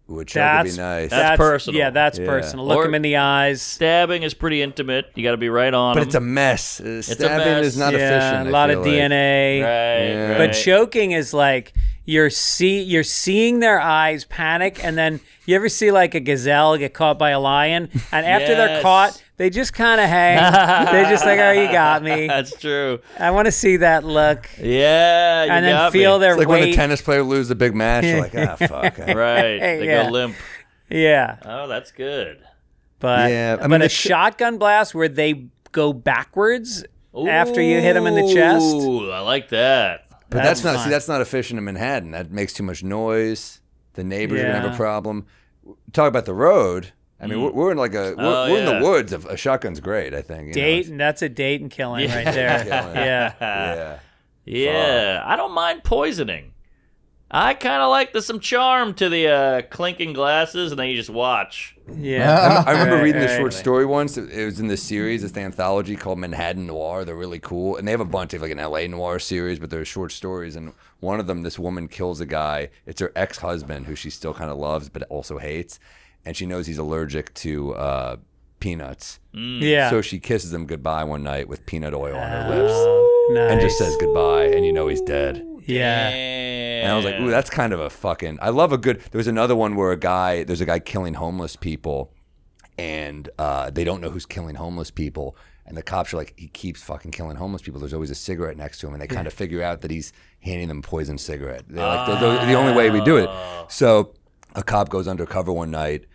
Which would be nice. That's personal. Yeah, that's Yeah. personal. Look Or- them in the eyes. Stabbing is pretty intimate. You got to be right on But 'em. it's a mess. Stabbing mess. is not Yeah, efficient. a I lot feel of like. DNA. Yeah. Right. But choking is like you're seeing their eyes panic, and then you ever see like a gazelle get caught by a lion, and after they're Yes. caught, they just kind of hang. They're just like, "Oh, you got me." That's true. I want to see that look, Yeah, you and then got feel me. their It's like weight. when a tennis player loses a big match, you're like, fuck. Right. They Yeah. go limp. Yeah, Oh, that's good. but Yeah, I but mean, a the shotgun blast where they go backwards after you hit them in the chest. Ooh, I like that. But that's not. fun. See, that's not efficient in Manhattan. That makes too much noise. The neighbors are gonna have Yeah. a problem. Talk about the road. I mean, we're in like we're in the woods. A shotgun's great. I think. Dayton, that's a Dayton killing right there. Killing. Yeah. Yeah. Yeah, I don't mind poisoning. I kind of like some charm to the clinking glasses, and then you just watch. Yeah. I remember Right, reading this right. short story once. It was in this series, it's the anthology called Manhattan Noir. They're really cool, and they have a bunch of like an LA Noir series, but they're short stories. And one of them, this woman kills a guy. It's her ex-husband, who she still kind of loves, but also hates, and she knows he's allergic to peanuts. Yeah. So she kisses him goodbye one night with peanut oil on her lips, Nice. and just says goodbye, and you know he's dead. Yeah. And I was like, ooh, that's kind of a fucking. I love a good. There was another one where there's a guy killing homeless people, and they don't know who's killing homeless people, and the cops are like, he keeps fucking killing homeless people. There's always a cigarette next to him, and they kind of figure out that he's handing them poison cigarette. They're like, the only way we do it. So a cop goes undercover one night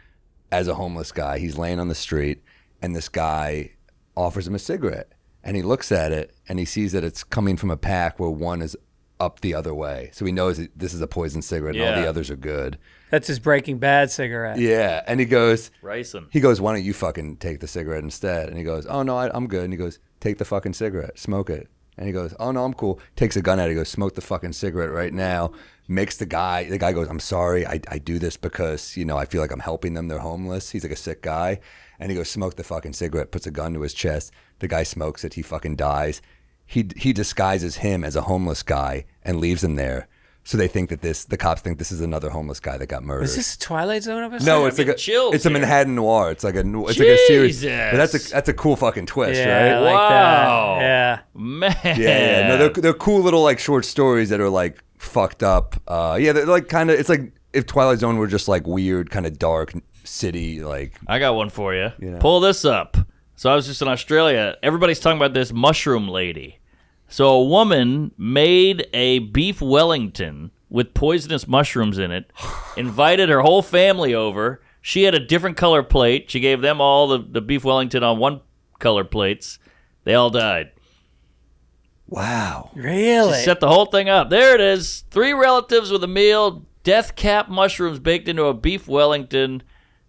as a homeless guy. He's laying on the street, and this guy offers him a cigarette, and he looks at it, and he sees that it's coming from a pack where one is up the other way. So he knows that this is a poison cigarette and all the others are good. That's his Breaking Bad cigarette. Yeah. And he goes, Ricin'. why don't you fucking take the cigarette instead? And he goes, oh, no, I'm good. And he goes, take the fucking cigarette, smoke it. And he goes, oh, no, I'm cool. Takes a gun out. He goes, smoke the fucking cigarette right now. Makes the guy goes, I'm sorry. I do this because, I feel like I'm helping them. They're homeless. He's like a sick guy. And he goes, smoke the fucking cigarette, puts a gun to his chest. The guy smokes it. He fucking dies. He disguises him as a homeless guy and leaves him there. So they think that the cops think this is another homeless guy that got murdered. Is this a Twilight Zone episode? No, it's I'm like chills it's a here. Manhattan Noir. It's like it's like a series. Jesus. But that's a cool fucking twist, Yeah, I right? like Wow. that. Yeah. Man. Yeah. No, they're cool little like short stories that are like fucked up. They're like kind of. It's like if Twilight Zone were just like weird, kind of dark city. Like I got one for you. know. Pull this up. So I was just in Australia. Everybody's talking about this mushroom lady. So a woman made a beef Wellington with poisonous mushrooms in it, invited her whole family over. She had a different color plate. She gave them all the beef Wellington on one color plates. They all died. wow. Really? She set the whole thing up. There it is. 3 relatives with a meal. Death cap mushrooms baked into a beef Wellington.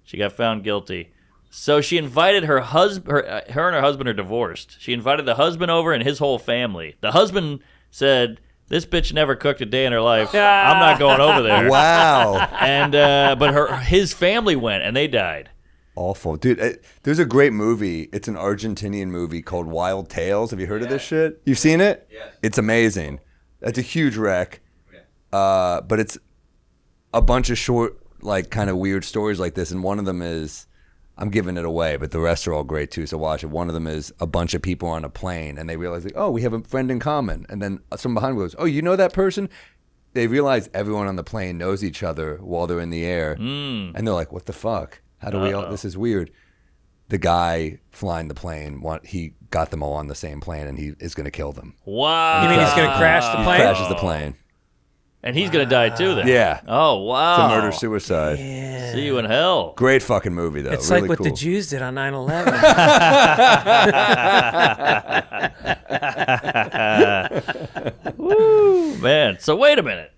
She got found guilty. So she invited her husband. Her and her husband are divorced. She invited the husband over and his whole family. The husband said, "This bitch never cooked a day in her life. I'm not going over there." Wow. And but his family went and they died. Awful, dude. There's a great movie. It's an Argentinian movie called Wild Tales. Have you heard of this shit? You've seen it? Yes. It's amazing. It's a huge wreck. But it's a bunch of short, like, kind of weird stories like this. And one of them is, I'm giving it away, but the rest are all great too, so watch it. One of them is a bunch of people on a plane, and they realize, like, oh, we have a friend in common. And then someone behind goes, oh, you know that person? They realize everyone on the plane knows each other while they're in the air. And they're like, what the fuck? How do we all? This is weird. The guy flying the plane, he got them all on the same plane, and he is going to kill them. Wow. You mean he's going to crash the He plane? crashes the plane. And he's going to die too then? Yeah. Oh, wow. It's a murder-suicide. Yeah. See you in hell. Great fucking movie, though. It's really like what cool. the Jews did on 9/11. Woo, man. So wait a minute.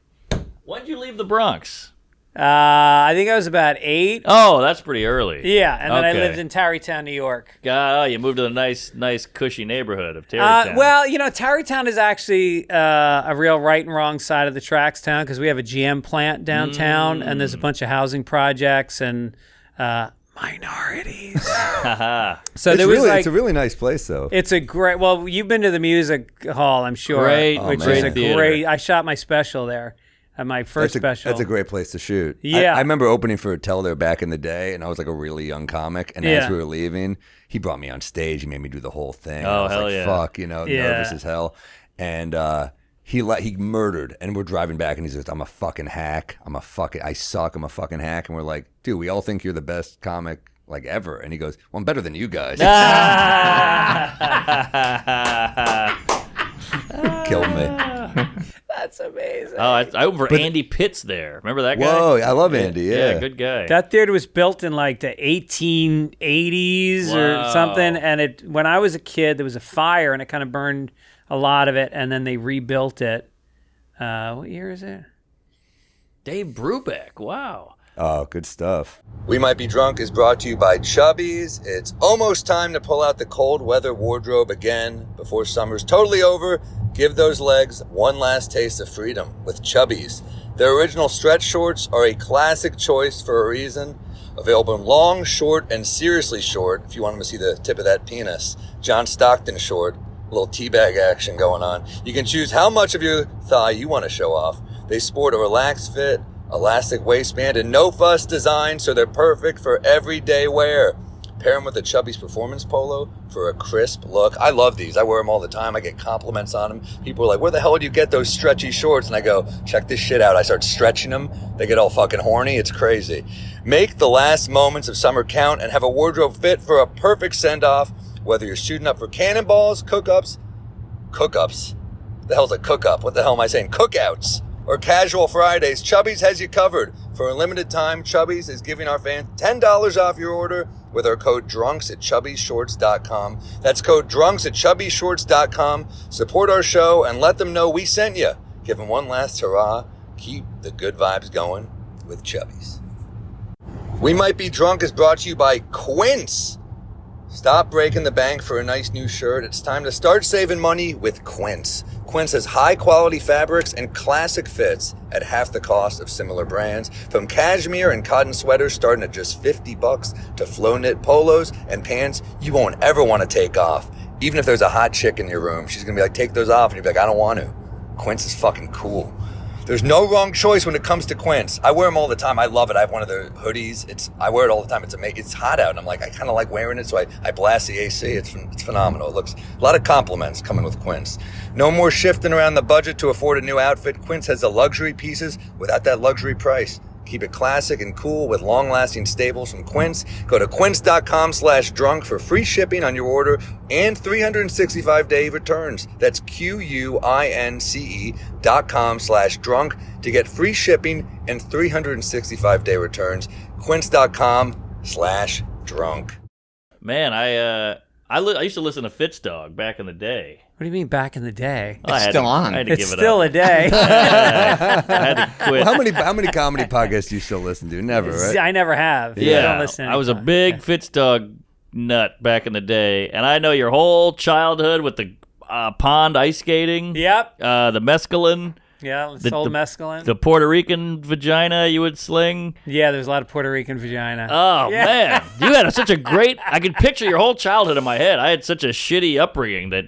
When did you leave the Bronx? I think I was about 8. Oh, that's pretty early. Yeah, and then I Okay. lived in Tarrytown, New York. God, you moved to the nice, cushy neighborhood of Tarrytown. Well, Tarrytown is actually a real right and wrong side of the tracks town because we have a GM plant downtown, and there's a bunch of housing projects and minorities. So It's there was it's a really nice place, though. It's a great. Well, you've been to the music hall, I'm sure. Great, which man. is a theater. great. I shot my special there. My first special. That's a great place to shoot. Yeah. I remember opening for Attell there back in the day, and I was like a really young comic. And as we were leaving, he brought me on stage. He made me do the whole thing. Oh, I was hell like, yeah. fuck, nervous as hell. And he murdered. And we're driving back, and he's like, I'm a fucking hack. I suck. I'm a fucking hack. And we're like, dude, we all think you're the best comic like ever. And he goes, well, I'm better than you guys. Killed me. That's amazing. Oh, I over Andy Pitts there. Remember that guy? Whoa, I love Andy. Yeah, good guy. That theater was built in like the 1880s or something, and when I was a kid, there was a fire and it kind of burned a lot of it, and then they rebuilt it. What year is it? Dave Brubeck. Wow. Oh, good stuff. We Might Be Drunk is brought to you by Chubbies. It's almost time to pull out the cold weather wardrobe again before summer's totally over. Give those legs one last taste of freedom with Chubbies. Their original stretch shorts are a classic choice for a reason. Available in long, short, and seriously short, if you want them to see the tip of that penis. John Stockton short, a little teabag action going on. You can choose how much of your thigh you want to show off. They sport a relaxed fit, elastic waistband, and no fuss design, so they're perfect for everyday wear. Pair them with a Chubbies Performance Polo for a crisp look. I love these. I wear them all the time. I get compliments on them. People are like, where the hell do you get those stretchy shorts? And I go, check this shit out. I start stretching them. They get all fucking horny. It's crazy. Make the last moments of summer count and have a wardrobe fit for a perfect send-off. Whether you're shooting up for cannonballs, cook-ups. The hell's a cook-up? What the hell am I saying? Cookouts. Or casual Fridays, Chubbies has you covered. For a limited time, Chubbies is giving our fans $10 off your order with our code DRUNKS at chubbyshorts.com. That's code DRUNKS at chubbyshorts.com. Support our show and let them know we sent you. Give them one last hurrah. Keep the good vibes going with Chubbies. We Might Be Drunk is brought to you by Quince. Stop breaking the bank for a nice new shirt. It's time to start saving money with Quince. Quince has high-quality fabrics and classic fits at half the cost of similar brands. From cashmere and cotton sweaters starting at just $50 to flow knit polos and pants you won't ever want to take off. Even if there's a hot chick in your room, she's going to be like, take those off. And you'll be like, I don't want to. Quince is fucking cool. There's no wrong choice when it comes to Quince. I wear them all the time. I love it. I have one of their hoodies. I wear it all the time. It's hot out, and I'm like, I kind of like wearing it, so I blast the AC. It's phenomenal. It looks a lot of compliments coming with Quince. No more shifting around the budget to afford a new outfit. Quince has the luxury pieces without that luxury price. Keep it classic and cool with long-lasting staples from Quince. Go to quince.com/drunk for free shipping on your order and 365-day returns. That's QUINCE.com/drunk to get free shipping and 365-day returns. Quince.com/drunk. Man, I used to listen to Fitz Dog back in the day. What do you mean back in the day? I had still to- on. I had to It's give it still up. a day. I had to quit. Well, how many comedy podcasts do you still listen to? Never, right? I never have. Yeah, I don't listen I was a anymore. big Fitz Dog nut back in the day, and I know your whole childhood with the pond ice skating. Yep. The mescaline, Yeah, it's the- old the- mescaline. the Puerto Rican vagina you would sling. Yeah, there's a lot of Puerto Rican vagina. Oh Yeah. man, you had such a great. I could picture your whole childhood in my head. I had such a shitty upbringing that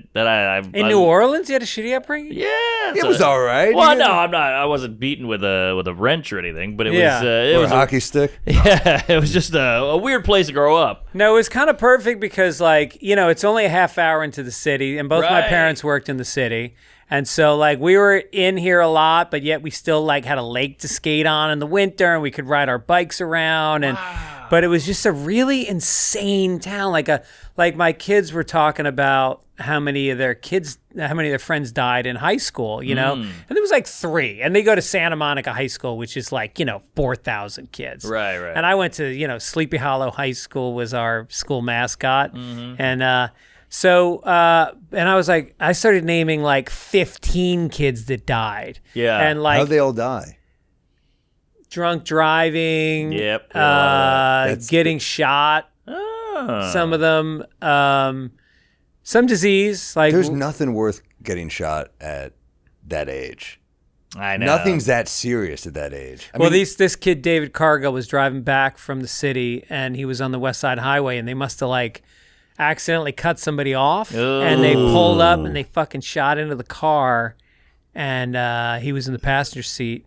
In New Orleans, you had a shitty upbringing? Yeah, It was all right. Well, You no, guys- I'm not. I wasn't beaten with a wrench or anything, but it Yeah. was it Or was a hockey stick. yeah, it was just a weird place to grow up. No, it was kind of perfect because, like, it's only a half hour into the city, and both my Right. parents worked in the city. And so, like, we were in here a lot, but yet we still, like, had a lake to skate on in the winter, and we could ride our bikes around. And But it was just a really insane town. Like my kids were talking about how many of their friends died in high school, you know? And there was like 3. And they go to Santa Monica High School, which is like, 4,000 kids. Right. And I went to, Sleepy Hollow High School was our school mascot. And so I was like, I started naming like 15 kids that died. Yeah. And like, How'd they all die? drunk driving. Yep. Getting shot. Some of them, some disease. Like There's nothing worth getting shot at that age. I know. Nothing's that serious at that age. I well, mean, this kid David Cargill was driving back from the city, and he was on the West Side Highway, and they must have like accidentally cut somebody off, and they pulled up and they fucking shot into the car, and he was in the passenger seat.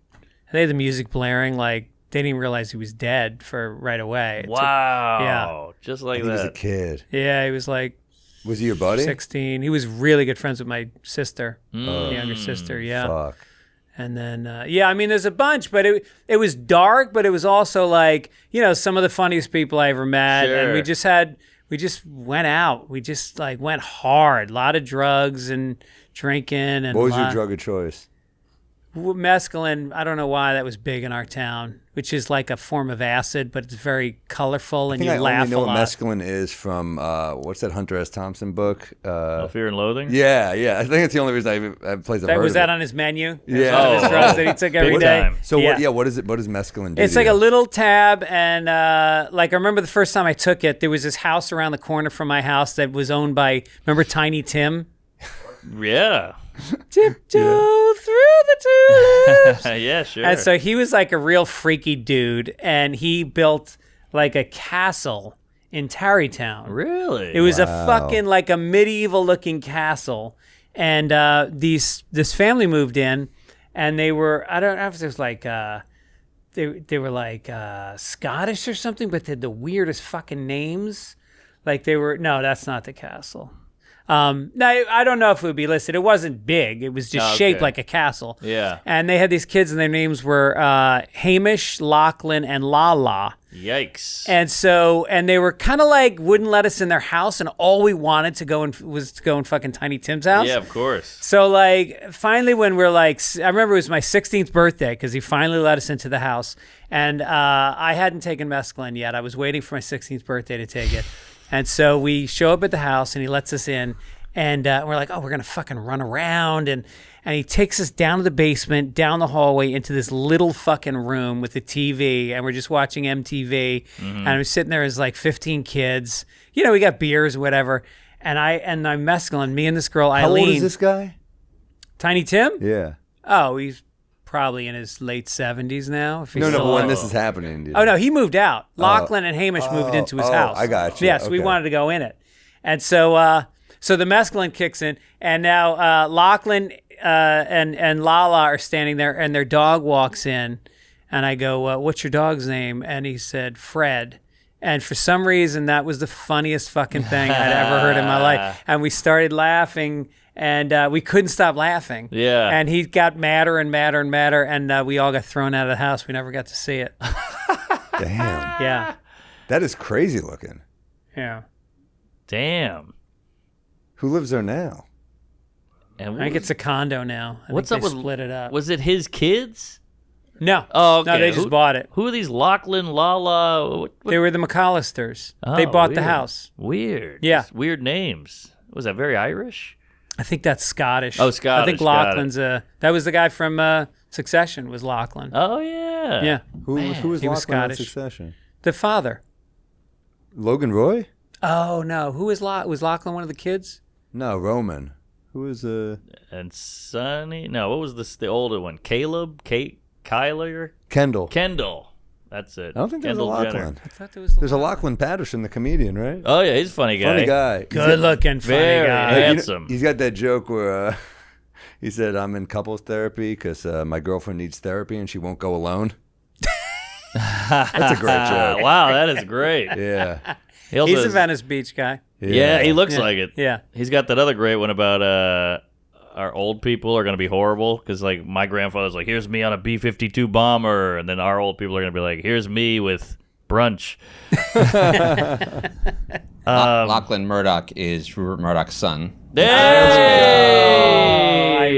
And they had the music blaring, like they didn't even realize he was dead for right away. Wow. Just like he was a that. kid. Yeah, he was like Was he your buddy? 16. He was really good friends with my sister, younger sister. Yeah. Fuck. And then, I mean, there's a bunch, but it was dark, but it was also like, some of the funniest people I ever met. Sure. And we just went out. We just like went hard. A lot of drugs and drinking. And What was your drug of choice? Mescaline. I don't know why that was big in our town, which is like a form of acid, but it's very colorful and I think you I laugh only know a what lot. mescaline is from, what's that Hunter S. Thompson book? No Fear and Loathing? Yeah. I think that's the only reason I've played the That, heard was of that it. on his menu? Yeah. One of his drugs that he took every Big day. time. So Yeah. what is it? What does mescaline do? It's to like you? a little tab, and like I remember the first time I took it, there was this house around the corner from my house that was owned by, remember Tiny Tim? Yeah. Tiptoe through the tulips. Yeah, sure. And so he was like a real freaky dude, and he built like a castle in Tarrytown. Really? It was a fucking like a medieval looking castle, and this family moved in, and they were, I don't know if it was like they were like Scottish or something, but they had the weirdest fucking names. Like they were, no, that's not the castle. No, I don't know if it would be listed. It wasn't big. It was just shaped like a castle. Yeah. And they had these kids, and their names were Hamish, Lachlan, and Lala. Yikes. And they were kind of like wouldn't let us in their house, and all we wanted to go was to go in fucking Tiny Tim's house. Yeah, of course. So like finally when we're like, I remember it was my 16th birthday because he finally let us into the house, and I hadn't taken mescaline yet. I was waiting for my 16th birthday to take it. And so we show up at the house, and he lets us in, and we're like, oh, we're going to fucking run around. And he takes us down to the basement, down the hallway, into this little fucking room with the TV, and we're just watching MTV. And I'm sitting there as like 15 kids. We got beers or whatever. And I'm mescaline, me and this girl, How Eileen. old is this guy? Tiny Tim? Yeah. Oh, he's probably in his late 70s now. If he's No, still but when alive. this is happening, dude. Oh no, he moved out. Lachlan and Hamish moved into his house. I got you. Yeah, so we Okay. wanted to go in it, and so so the mescaline kicks in, and now Lachlan and Lala are standing there, and their dog walks in, and I go, "What's your dog's name?" And he said, "Fred." And for some reason, that was the funniest fucking thing I'd ever heard in my life. And we started laughing, and we couldn't stop laughing. Yeah. And he got madder and madder and madder, and we all got thrown out of the house. We never got to see it. Damn. Yeah. That is crazy looking. Yeah. Damn. Who lives there now? And I think it's a condo now. I what's think up they with split it up? Was it his kids? No. Oh, okay. No, they just bought it. Who are these Lachlan, Lala? What? They were the McAllisters. Oh, They bought the weird. house. Weird. Yeah. Just weird names. Was that very Irish? I think that's Scottish. Oh, Scottish, I think got Lachlan's that was the guy from Succession was Lachlan. Oh yeah. Yeah. Who was he was Lachlan on Scottish. Succession? The father. Logan Roy? Oh no, who was was Lachlan one of the kids? No, Roman. Who was And Sonny. No, what was the older one? Caleb? Kyler? Kendall? Kendall. That's it. I don't think there's a Kendall Lachlan. Jenner. I thought there was There's a Lachlan Patterson, the comedian, right? Oh yeah, he's a funny guy. Funny guy. good looking funny Very guy. You know, handsome. he's got that joke where he said, "I'm in couples therapy because my girlfriend needs therapy and she won't go alone." That's a great joke. Wow, that is great. Yeah. He also He's a has- Venice Beach guy. Yeah, he looks Yeah. like it. Yeah. He's got that other great one about our old people are going to be horrible because, like, my grandfather's like, here's me on a B-52 bomber, and then our old people are going to be like, here's me with brunch. Lachlan Murdoch is Rupert Murdoch's son. Hey!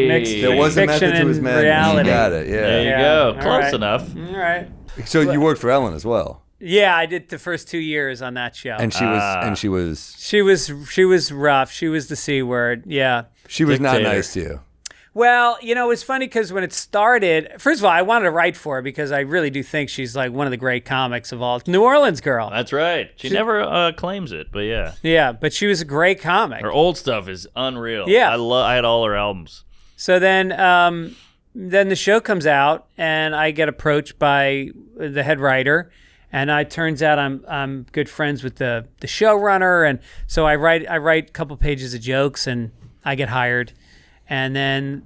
Mixed There was a fiction method to his and madness. reality. You got it, yeah. There you Yeah, go. all Close right. enough. All right. So you worked for Ellen as well, Yeah, I did the first 2 years on that show. and she was She was rough. She was the C word. Yeah. not Dictator. nice to you. Well, it's funny because when it started, first of all, I wanted to write for her because I really do think she's like one of the great comics of all. New Orleans girl. That's right. She never claims it, but yeah. Yeah, but she was a great comic. Her old stuff is unreal. Yeah. I had all her albums. So then the show comes out, and I get approached by the head writer, and it turns out I'm good friends with the showrunner, and so I write a couple pages of jokes, and I get hired. And then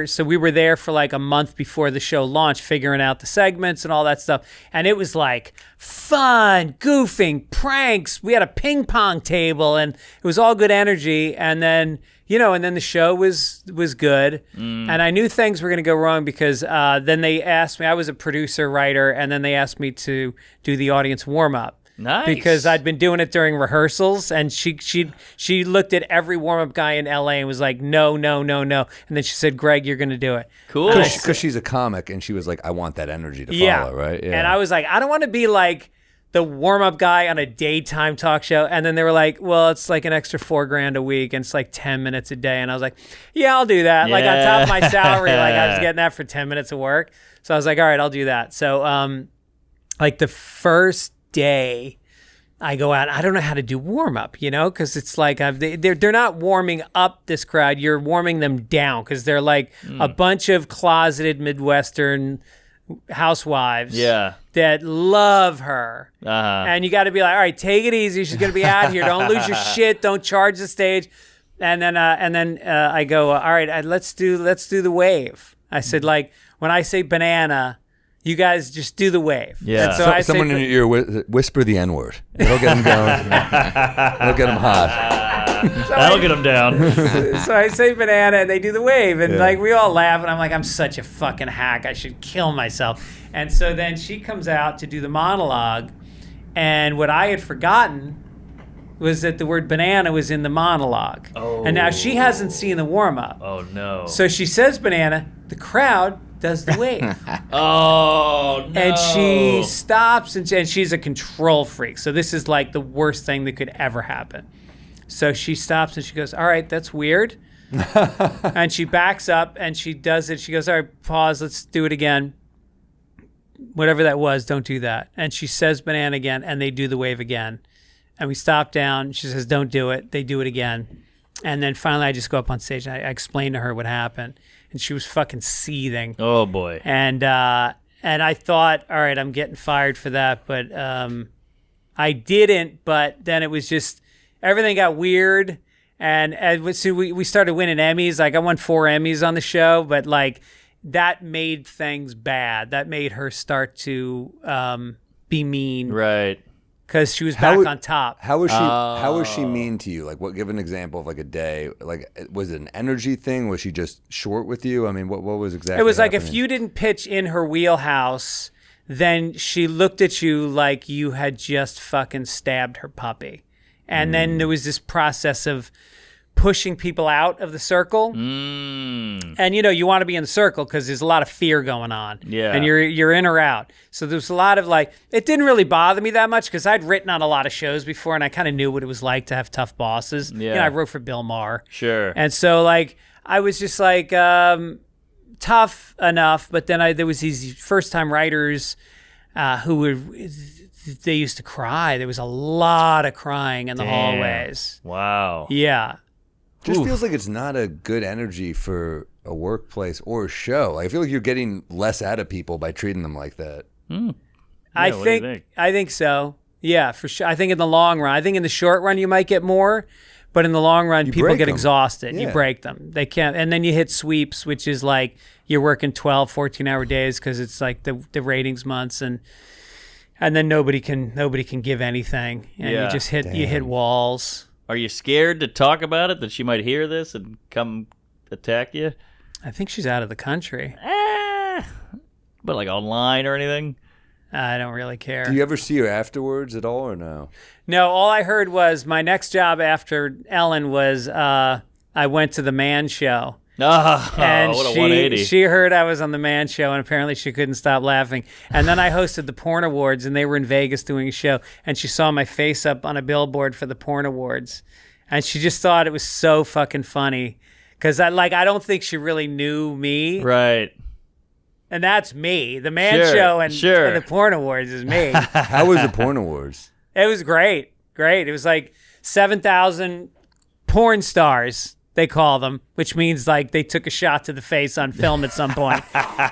so we were there for like a month before the show launched, figuring out the segments and all that stuff. And it was like fun, goofing, pranks. We had a ping pong table, and it was all good energy. And then, the show was good. And I knew things were going to go wrong because then they asked me, I was a producer, writer, and then they asked me to do the audience warm up. Nice. Because I'd been doing it during rehearsals, and she looked at every warm-up guy in LA and was like, no. And then she said, Greg, you're going to do it. Cool. Because she's a comic, and she was like, I want that energy to follow, right? Yeah. And I was like, I don't want to be like the warm-up guy on a daytime talk show. And then they were like, well, it's like an extra $4,000 a week, and it's like 10 minutes a day. And I was like, yeah, I'll do that. Like on top of my salary, like I was getting that for 10 minutes of work. So I was like, all right, I'll do that. So like the first day I go out, I don't know how to do warm up, because it's like they're not warming up this crowd, you're warming them down, because they're like a bunch of closeted Midwestern housewives that love her. And you got to be like, all right, take it easy, she's gonna be out here, don't lose your shit, don't charge the stage. And then I go, all right, let's do the wave. I said, like, when I say banana, you guys just do the wave. Yeah. And so I someone in your ear whisper the N-word. It'll get them going. It'll get them hot. That'll get them down. So I say banana, and they do the wave, and like we all laugh, and I'm like, I'm such a fucking hack, I should kill myself. And so then she comes out to do the monologue, and what I had forgotten was that the word banana was in the monologue. Oh. And now she hasn't seen the warm-up. Oh, no. So she says banana, the crowd does the wave. Oh, no. And she stops, and she's a control freak. So this is like the worst thing that could ever happen. So she stops, and she goes, all right, that's weird. And she backs up, and she does it. She goes, all right, pause, let's do it again. Whatever that was, don't do that. And she says banana again, and they do the wave again. And we stop down. She says, don't do it. They do it again. And then finally I just go up on stage, and I explain to her what happened. And she was fucking seething. Oh, boy. And I thought, all right, I'm getting fired for that. But I didn't. But then it was just, everything got weird. And so we started winning Emmys. Like I won 4 Emmys on the show. But like that made things bad. That made her start to be mean. Right. Because she was back on top. How was she mean to you? Like, give an example of like a day. Like, was it an energy thing? Was she just short with you? I mean, what was exactly? It was like happening? if you didn't pitch in her wheelhouse, then she looked at you like you had just fucking stabbed her puppy. And then there was this process of pushing people out of the circle. And you want to be in the circle because there's a lot of fear going on. Yeah. And you're in or out. So there's a lot of like, it didn't really bother me that much because I'd written on a lot of shows before, and I kind of knew what it was like to have tough bosses. Yeah. I wrote for Bill Maher. Sure. And so like I was just like tough enough, but then there was these first time writers they used to cry. There was a lot of crying in the hallways. Wow. Yeah. Just feels like it's not a good energy for a workplace or a show. Like, I feel like you're getting less out of people by treating them like that. I what do you think? think so. Yeah, for sure. I think in the long run. I think in the short run you might get more, but in the long run people break get them. exhausted. Yeah. You break them. They can't. And then you hit sweeps, which is like you're working 12, 14-hour days because it's like the ratings months, and then nobody can give anything, and Yeah. you just hit walls. Are you scared to talk about it, that she might hear this and come attack you? I think she's out of the country. But like online or anything? I don't really care. Do you ever see her afterwards at all, or no? No, all I heard was my next job after Ellen was I went to the Man Show. Oh, And what a 180. she heard I was on the Man Show, and apparently she couldn't stop laughing. And then I hosted the Porn Awards, and they were in Vegas doing a show, and she saw my face up on a billboard for the Porn Awards, and she just thought it was so fucking funny because I don't think she really knew me, Right. and that's me. The Man Sure, Show and sure. the Porn Awards is me. How was the Porn Awards? It was great. It was like 7,000 porn stars, they call them, which means like they took a shot to the face on film at some point.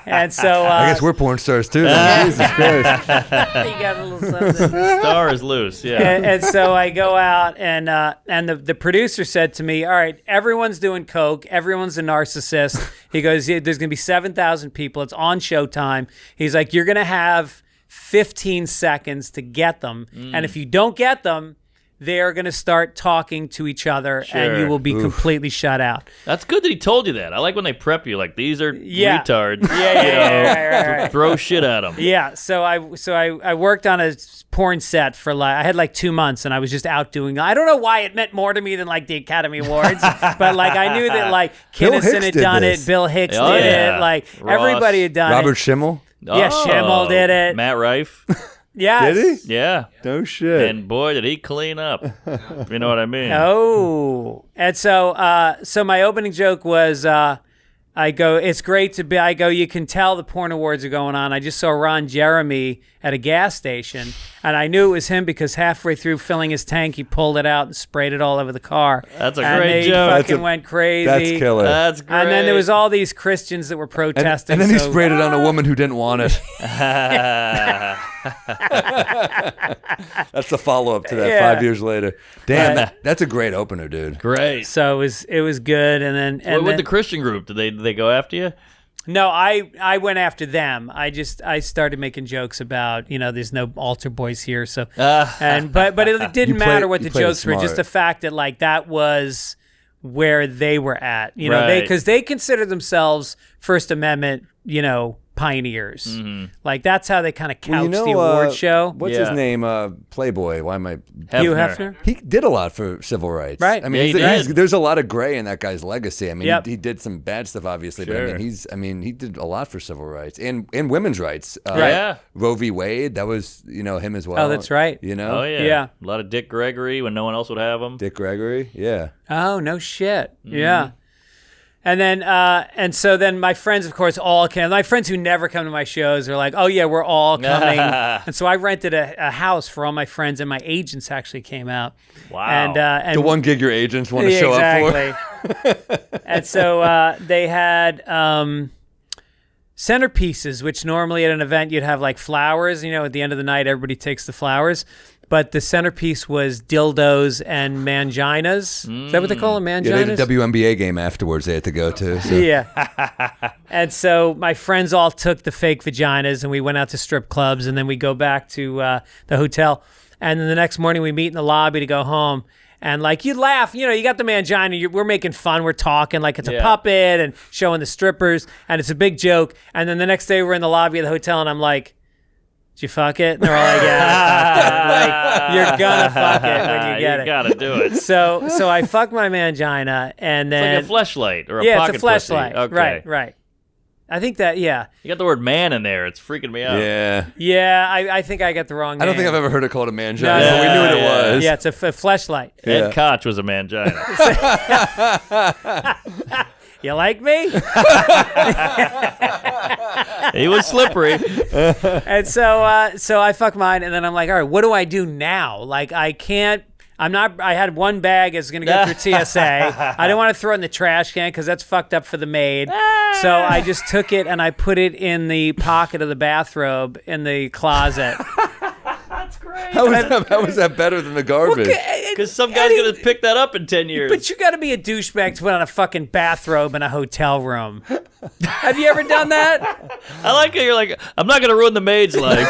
And so I guess we're porn stars too. Then. Jesus Christ. you got a little something. Star is loose. Yeah. And so I go out, and the producer said to me, all right, everyone's doing coke. Everyone's a narcissist. He goes, yeah, there's going to be 7,000 people. It's on Showtime. He's like, you're going to have 15 seconds to get them. And if you don't get them, they're going to start talking to each other, and you will be completely shut out. That's good that he told you that. I like when they prep you, like, these are retards. Right. Throw shit at them. Yeah, so I worked on a porn set for I had like 2 months, and I was just out doing. I don't know why it meant more to me than like the Academy Awards, but like I knew that like Bill Kinnison Hicks had did done this. it, Bill Hicks Oh, did yeah. it, like Ross. everybody had done Robert it. Schimmel? Yeah, Schimmel did it. Matt Rife. Yes. Did he? Yeah. No shit. And boy, did he clean up. You know what I mean? Oh, and so my opening joke was I go, it's great to be. I go, you can tell the porn awards are going on. I just saw Ron Jeremy at a gas station, and I knew it was him because halfway through filling his tank, he pulled it out and sprayed it all over the car. That's a and great they joke. Fucking went crazy. That's killer. That's great. And then there was all these Christians that were protesting. And then he so- sprayed it on a woman who didn't want it. That's the follow-up to that Yeah. 5 years later. Damn, that's a great opener, dude. Great. So it was good, and then What with the Christian group? Did they go after you? no, I went after them. I started making jokes about there's no altar boys here, so but it didn't You matter played- what you the played it jokes were, just smart. the fact that like that was where they were at, Right. because they consider themselves First Amendment, pioneers. Mm-hmm. Like that's how they kind of couch Well, the award show. What's Yeah. hugh name? Playboy. Why am I? Hugh Hefner. He did a lot for civil rights. Right. I mean, Yeah, he did. there's a lot of gray in that guy's legacy. I mean, Yep. he did some bad stuff, obviously, but Sure. he did a lot for civil rights and women's rights. Yeah. Roe v. Wade. That was him as well. Oh, that's right. Oh, yeah. Yeah. A lot of Dick Gregory when no one else would have him. Dick Gregory. Yeah. Oh, no shit. Mm-hmm. Yeah. And then, and so then my friends, of course, all came. My friends who never come to my shows are like, oh, yeah, we're all coming. And so I rented a house for all my friends, and my agents actually came out. Wow. And The one gig your agents want to yeah, show exactly. up for. And so they had centerpieces, which normally at an event you'd have like flowers. At the end of the night, everybody takes the flowers. But the centerpiece was dildos and manginas. Is that what they call them, manginas? Yeah, they had a WMBA game afterwards they had to go to. So. Yeah. And so my friends all took the fake vaginas, and we went out to strip clubs, and then we go back to the hotel. And then the next morning we meet in the lobby to go home. And like you laugh, you got the mangina, we're making fun, we're talking like it's a puppet and showing the strippers, and it's a big joke. And then the next day we're in the lobby of the hotel, and I'm like, did you fuck it? And they're all like, yeah. Like, you're gonna fuck it when you get it. You gotta do it. So I fucked my mangina, and then It's like a fleshlight or a yeah, pocket it's a fleshlight. pussy. Okay. Right. I think that, yeah. You got the word man in there. It's freaking me out. Yeah. Yeah, I think I got the wrong name. I don't think I've ever heard it called a mangina, No, but we knew what yeah. it was. Yeah, it's a fleshlight. Ed Koch was a mangina. You like me? He was slippery. And so I fuck mine, and then I'm like, all right, what do I do now? Like, I can't. I had one bag that's going to go through TSA. I didn't want to throw it in the trash can because that's fucked up for the maid. So I just took it and I put it in the pocket of the bathrobe in the closet. That's great. How was that better than the garbage? Because some guy's going to pick that up in 10 years. But you got to be a douchebag to put on a fucking bathrobe in a hotel room. Have you ever done that? I like how you're like, I'm not going to ruin the maid's life,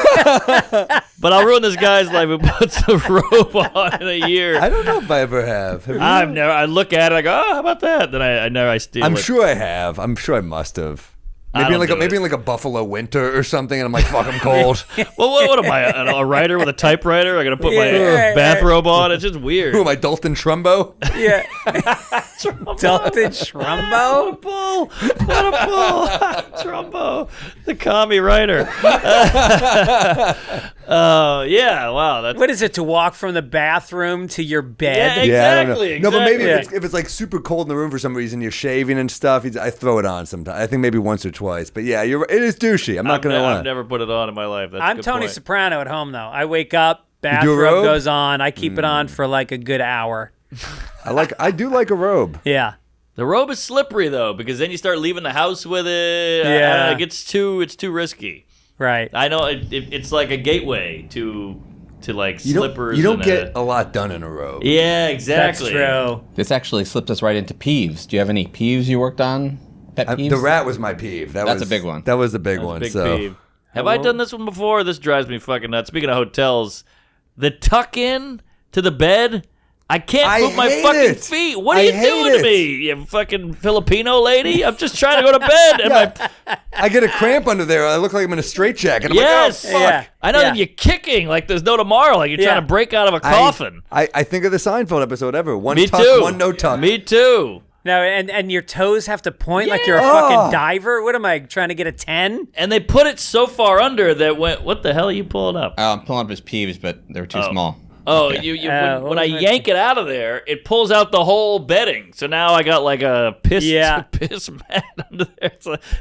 but I'll ruin this guy's life who puts a robe on in a year. I don't know if I ever have. Have you? I've never. I look at it, I go, oh, how about that? Then I know I steal I'm it. sure I have. I'm sure I must have. Maybe in like a Buffalo winter or something, and I'm like, fuck, I'm cold. Well, what am I, a writer with a typewriter? I gotta put my bathrobe on. It's just weird. Who am I, Dalton Trumbo? Yeah. Dalton Trumbo? What a bull. Trumbo, the commie writer. Yeah, wow. That's... What is it, to walk from the bathroom to your bed? Yeah, I don't know. exactly. No, but maybe Yeah. if it's like super cold in the room for some reason, you're shaving and stuff, I throw it on sometimes. I think maybe once or twice. But yeah, it is douchey. I'm not going to lie. I've never put it on in my life. That's a I'm good Tony point. Soprano at home, though. I wake up, do a bathrobe robe? goes on. I keep it on for like a good hour. I do like a robe. Yeah. The robe is slippery though, because then you start leaving the house with it. Yeah. It's too risky. Right. I know it's like a gateway to like You slippers. don't and get a lot done in a robe. Yeah, exactly. That's true. This actually slipped us right into peeves. Do you have any peeves you worked on? Pet peeves? The rat was my peeve. That's a big one. That was the big That's a one. big so. peeve. Have I done this one before? This drives me fucking nuts. Speaking of hotels, the tuck in to the bed. I can't move my hate fucking it. feet. What are I you hate doing to it. me, you fucking Filipino lady? I'm just trying to go to bed. And I get a cramp under there. I look like I'm in a straitjacket. I'm yes, like, oh, fuck. Yeah. I know that you're kicking like there's no tomorrow, like you're Yeah. trying to break out of a coffin. I think of the Seinfeld episode ever. One Me tuck, too. one no tuck. Me too. No, and your toes have to point like you're a Yeah. fucking diver. What am I, trying to get a 10? And they put it so far under that what the hell are you pulling up? I'm pulling up his peeves, but they're too small. Oh, Okay. when I yank it out of there, it pulls out the whole bedding. So now I got like a piss mat under there.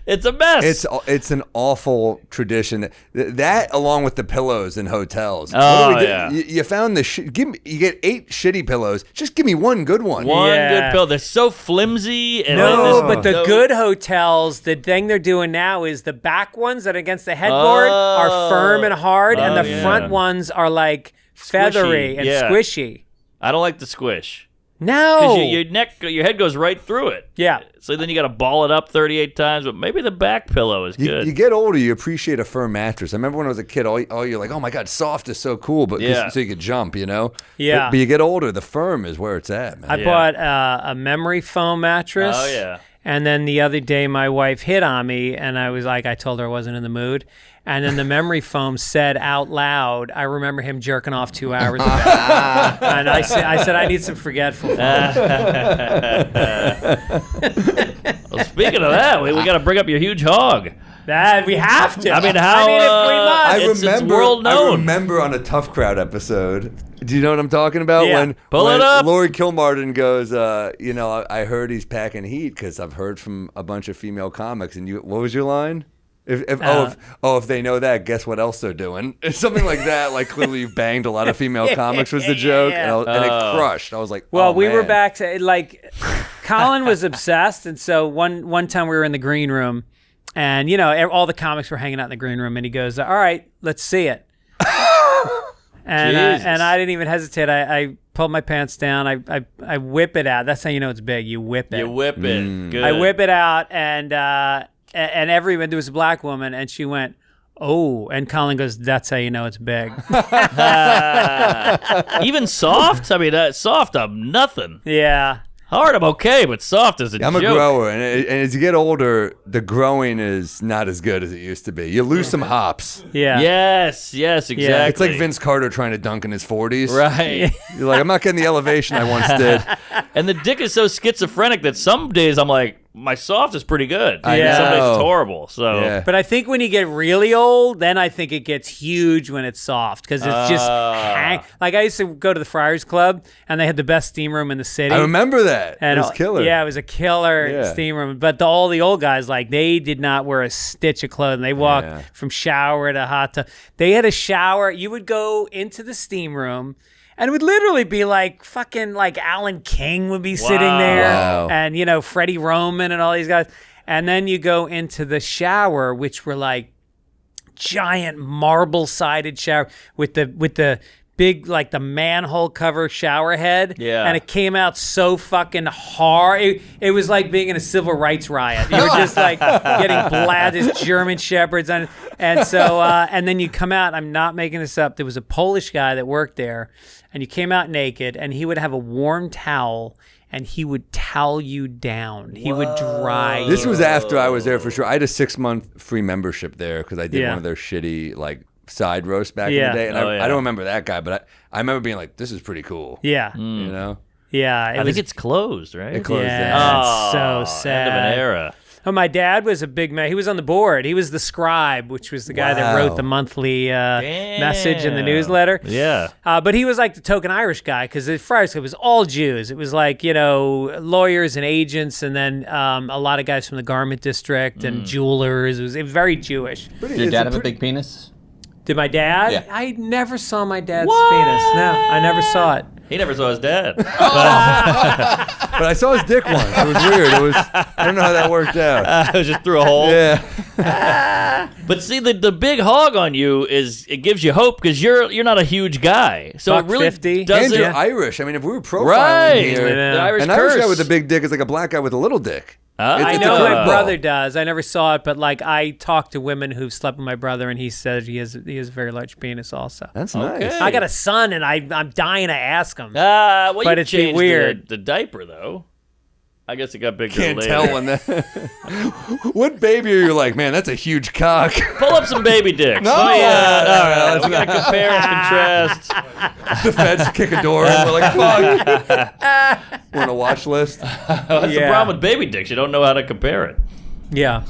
It's a mess. It's an awful tradition. That along with the pillows in hotels. Oh, What do we do? yeah. You found you get 8 shitty pillows. Just give me one good one. One Yeah. good pill. They're so flimsy. And No, then but the good hotels, the thing they're doing now is the back ones that are against the headboard are firm and hard, and the front ones are like feathery Squishy, and yeah. squishy. I don't like the squish. No. Because your head goes right through it. Yeah. So then you got to ball it up 38 times, but maybe the back pillow is good. You get older, you appreciate a firm mattress. I remember when I was a kid, all you're like, oh my God, soft is so cool, but Yeah. so you could jump, you know? Yeah. But you get older, the firm is where it's at, man. I bought a memory foam mattress. Oh, yeah. And then the other day, my wife hit on me, and I told her I wasn't in the mood. And then the memory foam said out loud, I remember him jerking off 2 hours ago. And I said, I need some forgetful foam. Well, speaking of that, we got to bring up your huge hog. That we have to. I mean, if we must. it's world known. I remember on a Tough Crowd episode. Do you know what I'm talking about? Yeah. When Pull it up. Lori Kilmartin goes, I heard he's packing heat because I've heard from a bunch of female comics. And what was your line? If they know that, guess what else they're doing? Something like that. Like clearly you've banged a lot of female comics was the joke, and it crushed. I was like, Well, we were man. back to like, Colin was obsessed, and so one time we were in the green room, and all the comics were hanging out in the green room, and he goes, "All right, let's see it." And I didn't even hesitate. I pulled my pants down. I whip it out. That's how you know it's big. You whip it. You whip it. Good. I whip it out, and everyone, there was a black woman, and she went, "Oh," and Colin goes, "That's how you know it's big." Even soft? I mean, soft, I'm nothing. Yeah. Hard, I'm okay, but soft is a I'm joke. a grower, and as you get older, the growing is not as good as it used to be. You lose some hops. Yeah. Yes, exactly. It's like Vince Carter trying to dunk in his 40s. Right. You're like, I'm not getting the elevation I once did. And the dick is so schizophrenic that some days I'm like, my soft is pretty good. I Some days know. it's horrible. So Yeah. But I think when you get really old, then I think it gets huge when it's soft because it's just like I used to go to the Friars Club and they had the best steam room in the city. I remember that. And it was killer. Yeah, it was a killer steam room. But all the old guys, like, they did not wear a stitch of clothing. They walked from shower to hot tub. They had a shower. You would go into the steam room, and it would literally be like fucking like Alan King would be sitting there, Wow. and Freddie Roman and all these guys. And then you go into the shower, which were like giant marble-sided shower with the big, like the manhole cover shower head. Yeah. And it came out so fucking hard. It was like being in a civil rights riot. You were just like getting blasted, German shepherds. And so, and then you come out, I'm not making this up. There was a Polish guy that worked there, and you came out naked, and he would have a warm towel, and he would towel you down. He would dry you. This was after I was there for sure. I had a 6-month free membership there because I did Yeah. one of their shitty like side roasts back in Yeah. the day. And Oh, I yeah. don't remember that guy, but I remember being like, this is pretty cool. Yeah. You know? Yeah. I think it's closed, right? It closed Yeah. down. It's so sad. End of an era. Oh, my dad was a big man. He was on the board. He was the scribe, which was the guy that Wow. wrote the monthly message in the newsletter. Yeah. But he was like the token Irish guy because the Friars Club was all Jews. It was like, lawyers and agents and then a lot of guys from the garment district and jewelers. It was very Jewish. Did your dad have a big penis? Did my dad? Yeah. I never saw my dad's What? penis. No, I never saw it. He never saw his dad. But I saw his dick once. It was weird. I don't know how that worked out. I was just through a hole. Yeah. But see, the big hog on you it gives you hope because you're not a huge guy, so Buck it really 50. And doesn't. you're Irish. I mean, if we were profiling Right, here, Yeah. the Irish an Irish curse. guy with a big dick is like a black guy with a little dick. I It's know a my curveball. brother does. I never saw it, but like I talked to women who've slept with my brother, and he said he has a very large penis also. That's Okay. nice. I got a son, and I'm dying to ask him. Well, But you it's changed weird. The diaper though. I guess it got bigger Can't later. tell when that. What baby are you like? Man, that's a huge cock. Pull up some baby dicks. No. All right, we're gonna compare and contrast. The feds kick a door in. We're like, fuck. We're on a watch list. That's the Yeah. problem with baby dicks. You don't know how to compare it. Yeah.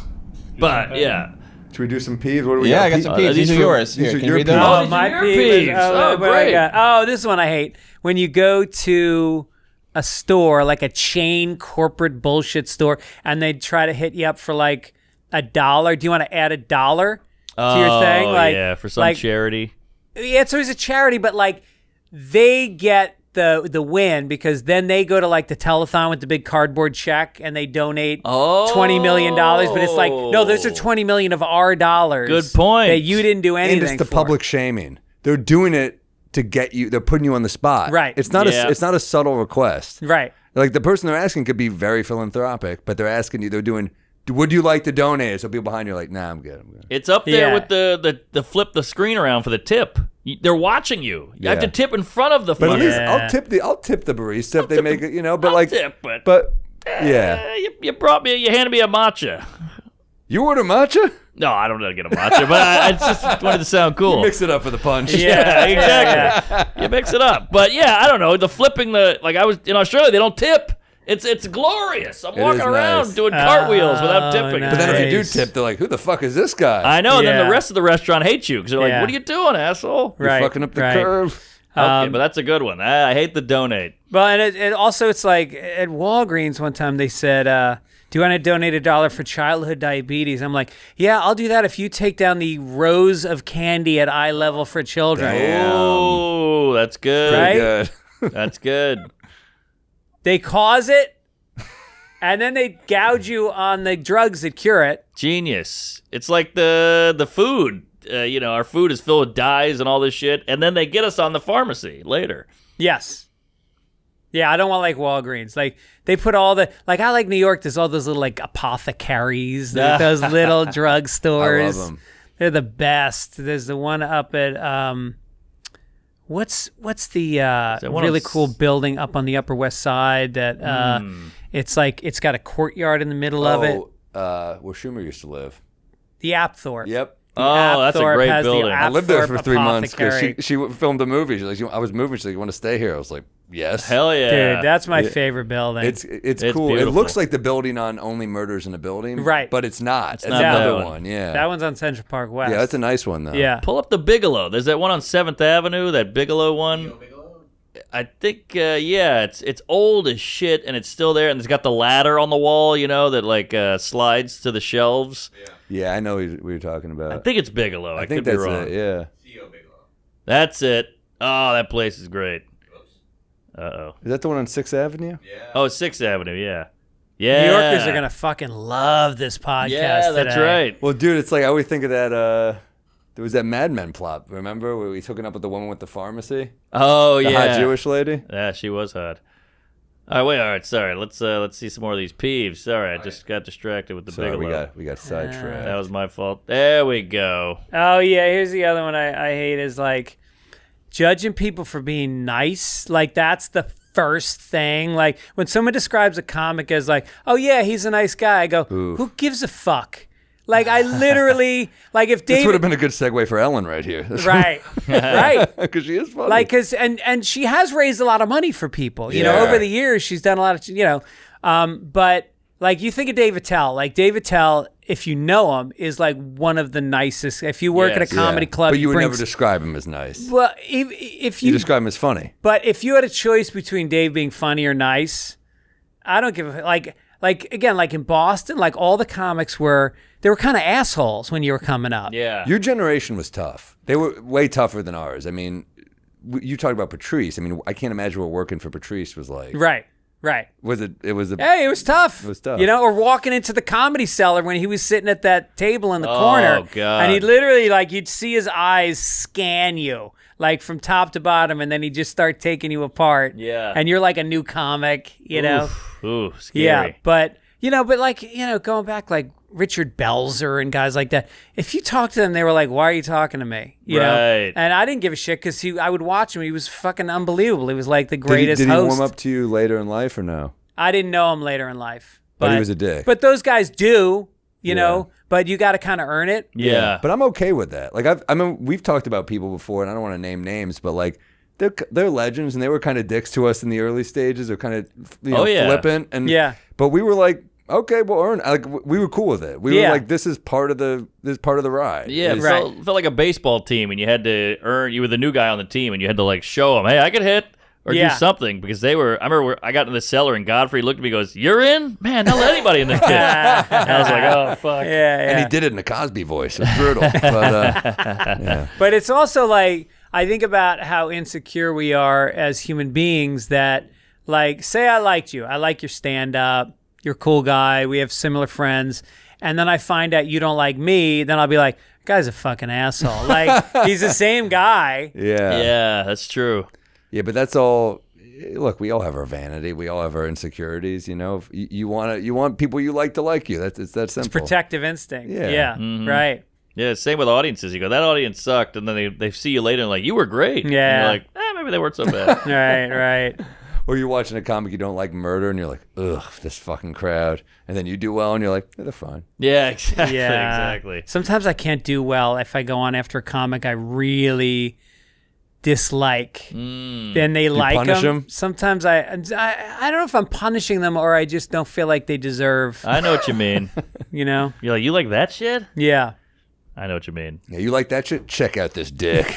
But yeah. Should we do some peeves? What do we Yeah, got? I got some Oh, peeves. these These are are- yours. these Here, are can you your read those? peeves. Oh, Oh, these my are your peeves. peeves. Oh, Oh, what do I great. got? Oh, this is one I hate. When you go to a store, like a chain corporate bullshit store, and they try to hit you up for like $1. Do you want to add $1 to your thing? Like, yeah, for some like, charity. Yeah, it's always a charity, but like they get the win because then they go to like the telethon with the big cardboard check and they donate $20 million. But it's like, no, those are $20 million of our dollars. Good point. That you didn't do anything And it's the for. public shaming. They're doing it to get you. They're putting you on the spot. Right. It's not Yeah. it's not a subtle request. Right. Like the person they're asking could be very philanthropic, but they're asking you. They're doing. Would you like to donate? So people behind you are like, nah, I'm good. I'm good. It's up there Yeah. with the flip the screen around for the tip. They're watching you. You have to Yeah. tip in front of the But at fucker. least Yeah. I'll tip the barista if they tip make the- it. But I'll like, tip, but yeah, You brought me. You handed me a matcha. you order matcha. No, I don't know how to get a matcha, but I just wanted to sound cool. Mix it up for the punch. Yeah, exactly. You mix it up, but yeah, I don't know. The flipping like I was in Australia, they don't tip. It's glorious. I'm It walking is around nice. doing cartwheels without tipping. nice. But then if you do Nice. tip, they're like, who the fuck is this guy? I know. And then Yeah. the rest of the restaurant hates you because they're like, Yeah. "What are you doing, asshole?" You're Right. fucking up the right. curve. Okay, but that's a good one. I hate the donate. Well, and it also, it's like at Walgreens one time they said, do you want to donate $1 for childhood diabetes? I'm like, yeah, I'll do that if you take down the rows of candy at eye level for children. Oh, that's good. Right? Good. That's good. They cause it, and then they gouge you on the drugs that cure it. Genius. It's like the food. Our food is filled with dyes and all this shit, and then they get us on the pharmacy later. Yes. Yeah, I don't want like Walgreens. Like they put all the I like New York. There's all those little like apothecaries, those little drug stores. I love them. They're the best. There's the one up at what's the one really on cool building up on the Upper West Side that it's like it's got a courtyard in the middle of it. Where Schumer used to live. The Apthorpe. Yep. Oh, that's a Apthorpe great has the building. I lived there for Apthorpe 3 months because Apothecary. she filmed a movie. She's like, I was moving. She's like, you want to stay here? I was like, yes. Hell yeah. Dude, that's my favorite building. It's It's cool. It beautiful. looks like the building on Only Murders in a Building, Right. But it's not. It's not another that one. one. Yeah, that one's on Central Park West. yeah, that's a nice one though. Yeah. Pull up the Bigelow. There's that one on 7th Avenue, that Bigelow one. I think, it's old as shit, and it's still there, and it's got the ladder on the wall, that slides to the shelves. Yeah, I know what you're talking about. I think it's Bigelow. I think could be that's wrong. it. Yeah, That's it. Oh, that place is great. Uh-oh. is that the one on 6th Avenue? Oh, it's 6th Avenue, yeah. Yeah. New Yorkers are gonna fucking love this podcast. Yeah, that's today. right. Well, dude, it's like I always think of that. There was that Mad Men plot. Remember where we took it up with the woman with the pharmacy, Oh, the yeah. hot Jewish lady? Yeah, she was hot. All right, sorry. Let's see some more of these peeves. Sorry, I just got distracted with the Sorry, Bigelow. we got sidetracked. That was my fault. There we go. Oh yeah, here's the other one I hate is like judging people for being nice. Like that's the first thing. Like when someone describes a comic as like, oh yeah, he's a nice guy, I go, who gives a fuck? Like I literally, like if David... This would have been a good segue for Ellen right here. Right, right. Because she is funny. Like, and she has raised a lot of money for people. You know, over the years, she's done a lot of, but like you think of Dave Attell, like Dave Attell, if you know him, is like one of the nicest. If you work at a comedy club, but you would never describe him as nice. Well, if you describe him as funny. But if you had a choice between Dave being funny or nice, I don't give a like again, like in Boston, like all the comics they were kind of assholes when you were coming up. Yeah. Your generation was tough. They were way tougher than ours. I mean, you talked about Patrice. I mean, I can't imagine what working for Patrice was like. Right. Was it? It was. Hey, it was tough. It was tough. You know, or walking into the Comedy Cellar when he was sitting at that table in the corner. Oh God! And he literally, like, you'd see his eyes scan you, like from top to bottom, and then he'd just start taking you apart. Yeah. And you're like a new comic, you know. Ooh, scary. Yeah, but going back, like Richard Belzer and guys like that. If you talk to them, they were like, "Why are you talking to me?" You know. And I didn't give a shit because I would watch him. He was fucking unbelievable. He was like the greatest Did he host. warm up to you later in life or no? I didn't know him later in life, But he was a dick. But those guys do, you know. But you got to kind of earn it. Yeah. But I'm okay with that. Like I mean, we've talked about people before, and I don't want to name names, but like they're legends, and they were kind of dicks to us in the early stages, or kind of flippant, and But we were like, okay, we'll earn. Like we were cool with it. We were like, this is part of the ride. Yeah, it felt like a baseball team, and you had to earn. You were the new guy on the team, and you had to like show them, hey, I could hit. Or do something, because they were. I remember I got in the cellar and Godfrey looked at me and goes, "You're in? Man, not let anybody in this pit." And I was like, "Oh fuck." Yeah. And he did it in a Cosby voice. It was brutal. But But it's also like I think about how insecure we are as human beings. That like, say I liked you, I like your stand up, you're a cool guy, we have similar friends, and then I find out you don't like me, then I'll be like, "Guy's a fucking asshole." Like he's the same guy. Yeah, that's true. Yeah, but that's all. Look, we all have our vanity. We all have our insecurities. You know, you want people you like to like you. It's that simple. It's protective instinct. Yeah. Right. Yeah, same with audiences. You go, that audience sucked, and then they see you later and like, you were great. Yeah. And you're like, maybe they weren't so bad. Right. Or you're watching a comic you don't like murder, and you're like, ugh, this fucking crowd. And then you do well, and you're like, they're fine. Yeah, exactly. Yeah. Exactly. Sometimes I can't do well if I go on after a comic I really dislike. Then they like punish them? Sometimes I don't know if I'm punishing them or I just don't feel like they deserve. I know what you mean. You know? You're like, you like that shit? Yeah. I know what you mean. Yeah, you like that shit? Check out this dick.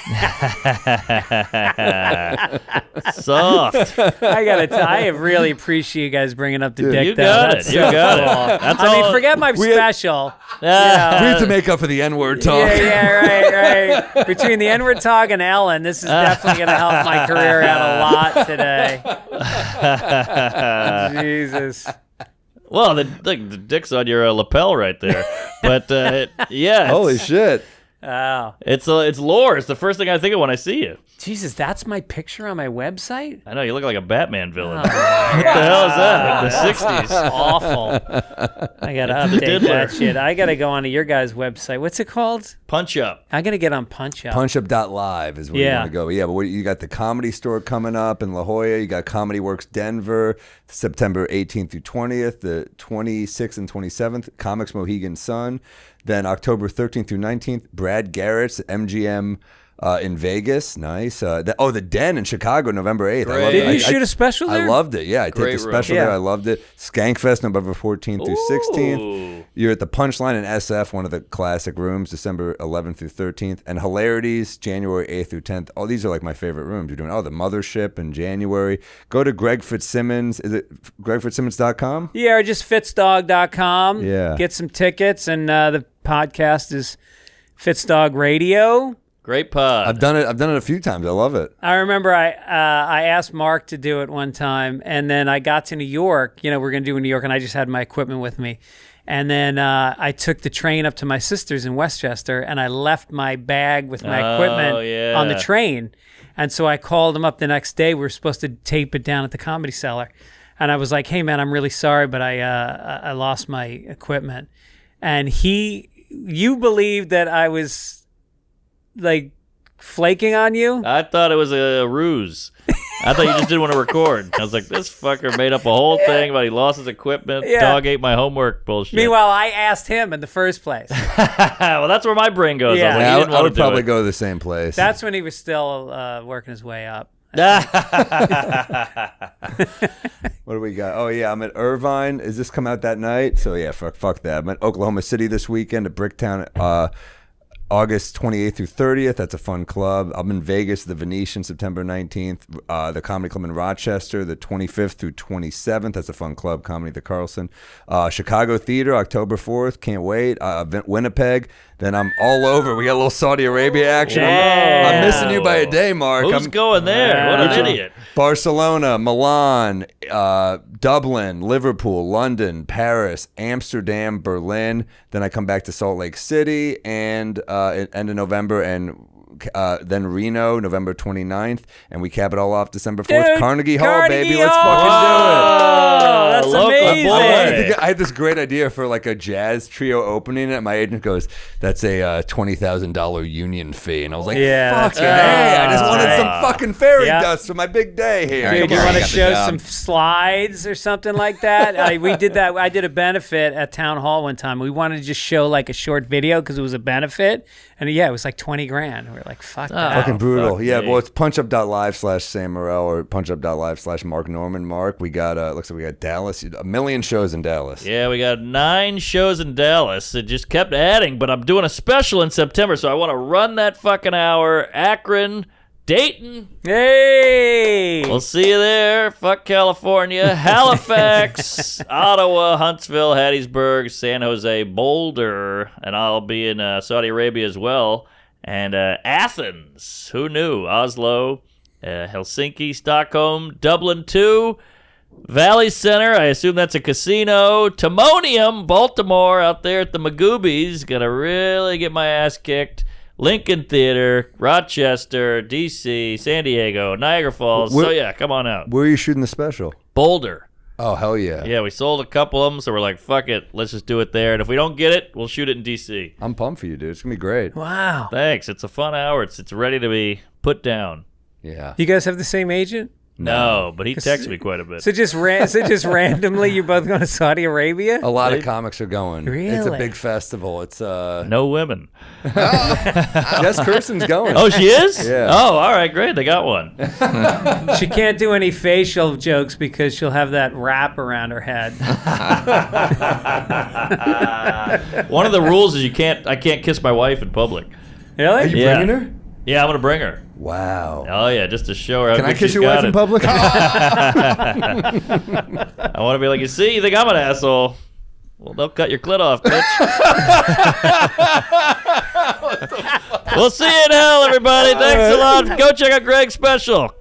Soft. I really appreciate you guys bringing up the dick. You got it. You got it. That's all. I mean, forget my special. We have to make up for the N-word talk. Yeah, right. Between the N-word talk and Ellen, this is definitely going to help my career out a lot today. Jesus. Well, the dick's on your lapel right there. But yeah. Holy shit. Oh. It's lore. It's the first thing I think of when I see you. Jesus, that's my picture on my website? I know, you look like a Batman villain. What the hell is that? The 60s. Awful. I got to update that shit. I got to go onto your guys' website. What's it called? Punch Up. I got to get on Punch Up. Punchup.live is where you want to go. Yeah, but you got the Comedy Store coming up in La Jolla. You got Comedy Works Denver, September 18th through 20th, the 26th and 27th, Comics Mohegan Sun. Then October 13th through 19th, Brad Garrett's MGM in Vegas. Nice. The Den in Chicago, November 8th. I loved Did you shoot a special there? I loved it. Yeah, I did the special there. I loved it. Skankfest, November 14th through 16th. You're at the Punchline in SF, one of the classic rooms, December 11th through 13th. And Hilarities, January 8th through 10th. Oh, these are like my favorite rooms. You're doing, the Mothership in January. Go to Greg Fitzsimmons. Is it gregfitzsimmons.com? Yeah, or just fitzdog.com. Yeah. Get some tickets, and the podcast is Fitzdog Radio. Great pod. I've done it a few times. I love it. I remember I asked Mark to do it one time, and then I got to New York. You know, we're going to do in New York, and I just had my equipment with me. And then I took the train up to my sister's in Westchester, and I left my bag with my equipment on the train. And so I called him up the next day. We were supposed to tape it down at the Comedy Cellar. And I was like, hey, man, I'm really sorry, but I lost my equipment. And you believed that I was like flaking on you? I thought it was a ruse. I thought you just didn't want to record. I was like, this fucker made up a whole thing about he lost his equipment. Yeah. Dog ate my homework bullshit. Meanwhile, I asked him in the first place. Well, that's where my brain goes. Yeah. I was like, Yeah, he I didn't would, want I would to do probably it. go to the same place. That's when he was still working his way up. What do we got? Oh yeah, I'm at Irvine. Is this come out that night? So yeah, fuck that. I'm at Oklahoma City this weekend at Bricktown. August 28th through 30th. That's a fun club. I'm in Vegas, the Venetian, September 19th. The Comedy Club in Rochester, the 25th through 27th. That's a fun club. Comedy at the Carlson. Chicago Theater, October 4th. Can't wait. Winnipeg. Then I'm all over. We got a little Saudi Arabia action. I'm missing you by a day, Mark. Who's going there? What an idiot. Barcelona, Milan, Dublin, Liverpool, London, Paris, Amsterdam, Berlin. Then I come back to Salt Lake City and end of November, and then Reno, November 29th, and we cap it all off December 4th. Dude, Carnegie Hall, Carnegie baby. Let's Hall! fucking do it. That's Local amazing. boy. I had this great idea for like a jazz trio opening, and my agent goes, "That's a $20,000 union fee," and I was like, Yeah, "Fucking that's hey! I just right. wanted some fucking fairy Yeah. dust for my big day here." Dude, Come you on, want to got the show job. some slides or something like that? We did that. I did a benefit at Town Hall one time. We wanted to just show like a short video because it was a benefit, and yeah, it was like $20,000. We were like, "Fuck that." Fucking brutal. fuck Yeah, me. well, it's punchup.live/Sam Morril or punchup.live/Mark Norman. Mark, we got, looks like we got Dallas, a million shows in Dallas. Yeah, we got 9 shows in Dallas. It just kept adding, but I'm doing a special in September, so I want to run that fucking hour. Akron, Dayton. Hey. We'll see you there. Fuck California. Halifax, Ottawa, Huntsville, Hattiesburg, San Jose, Boulder, and I'll be in Saudi Arabia as well. And Athens, who knew? Oslo, Helsinki, Stockholm, Dublin 2, Valley Center, I assume that's a casino, Timonium, Baltimore, out there at the Magoobies, gonna really get my ass kicked. Lincoln Theater, Rochester, D.C., San Diego, Niagara Falls. So yeah, come on out. Where are you shooting the special? Boulder. Oh, hell yeah. Yeah, we sold a couple of them, so we're like, fuck it, let's just do it there. And if we don't get it, we'll shoot it in D.C. I'm pumped for you, dude. It's going to be great. Wow. Thanks. It's a fun hour. It's ready to be put down. Yeah. You guys have the same agent? No, but he texts me quite a bit. So just randomly, you're both going to Saudi Arabia? A lot of comics are going. It's a Really? big festival. It's No women. Jess Kirsten's going. Oh, she is? Yeah. Oh, all right, great. They got one. She can't do any facial jokes because she'll have that wrap around her head. One of the rules is I can't kiss my wife in public. Really? Are you Yeah. bringing her? Yeah, I'm gonna bring her. Wow. Oh yeah, just to show her how Can I good kiss she's your got wife in it. public? I want to be like, you see, you think I'm an asshole? Well, they'll cut your clit off, bitch. We'll see you in hell, everybody. Thanks a lot. Go check out Greg's special.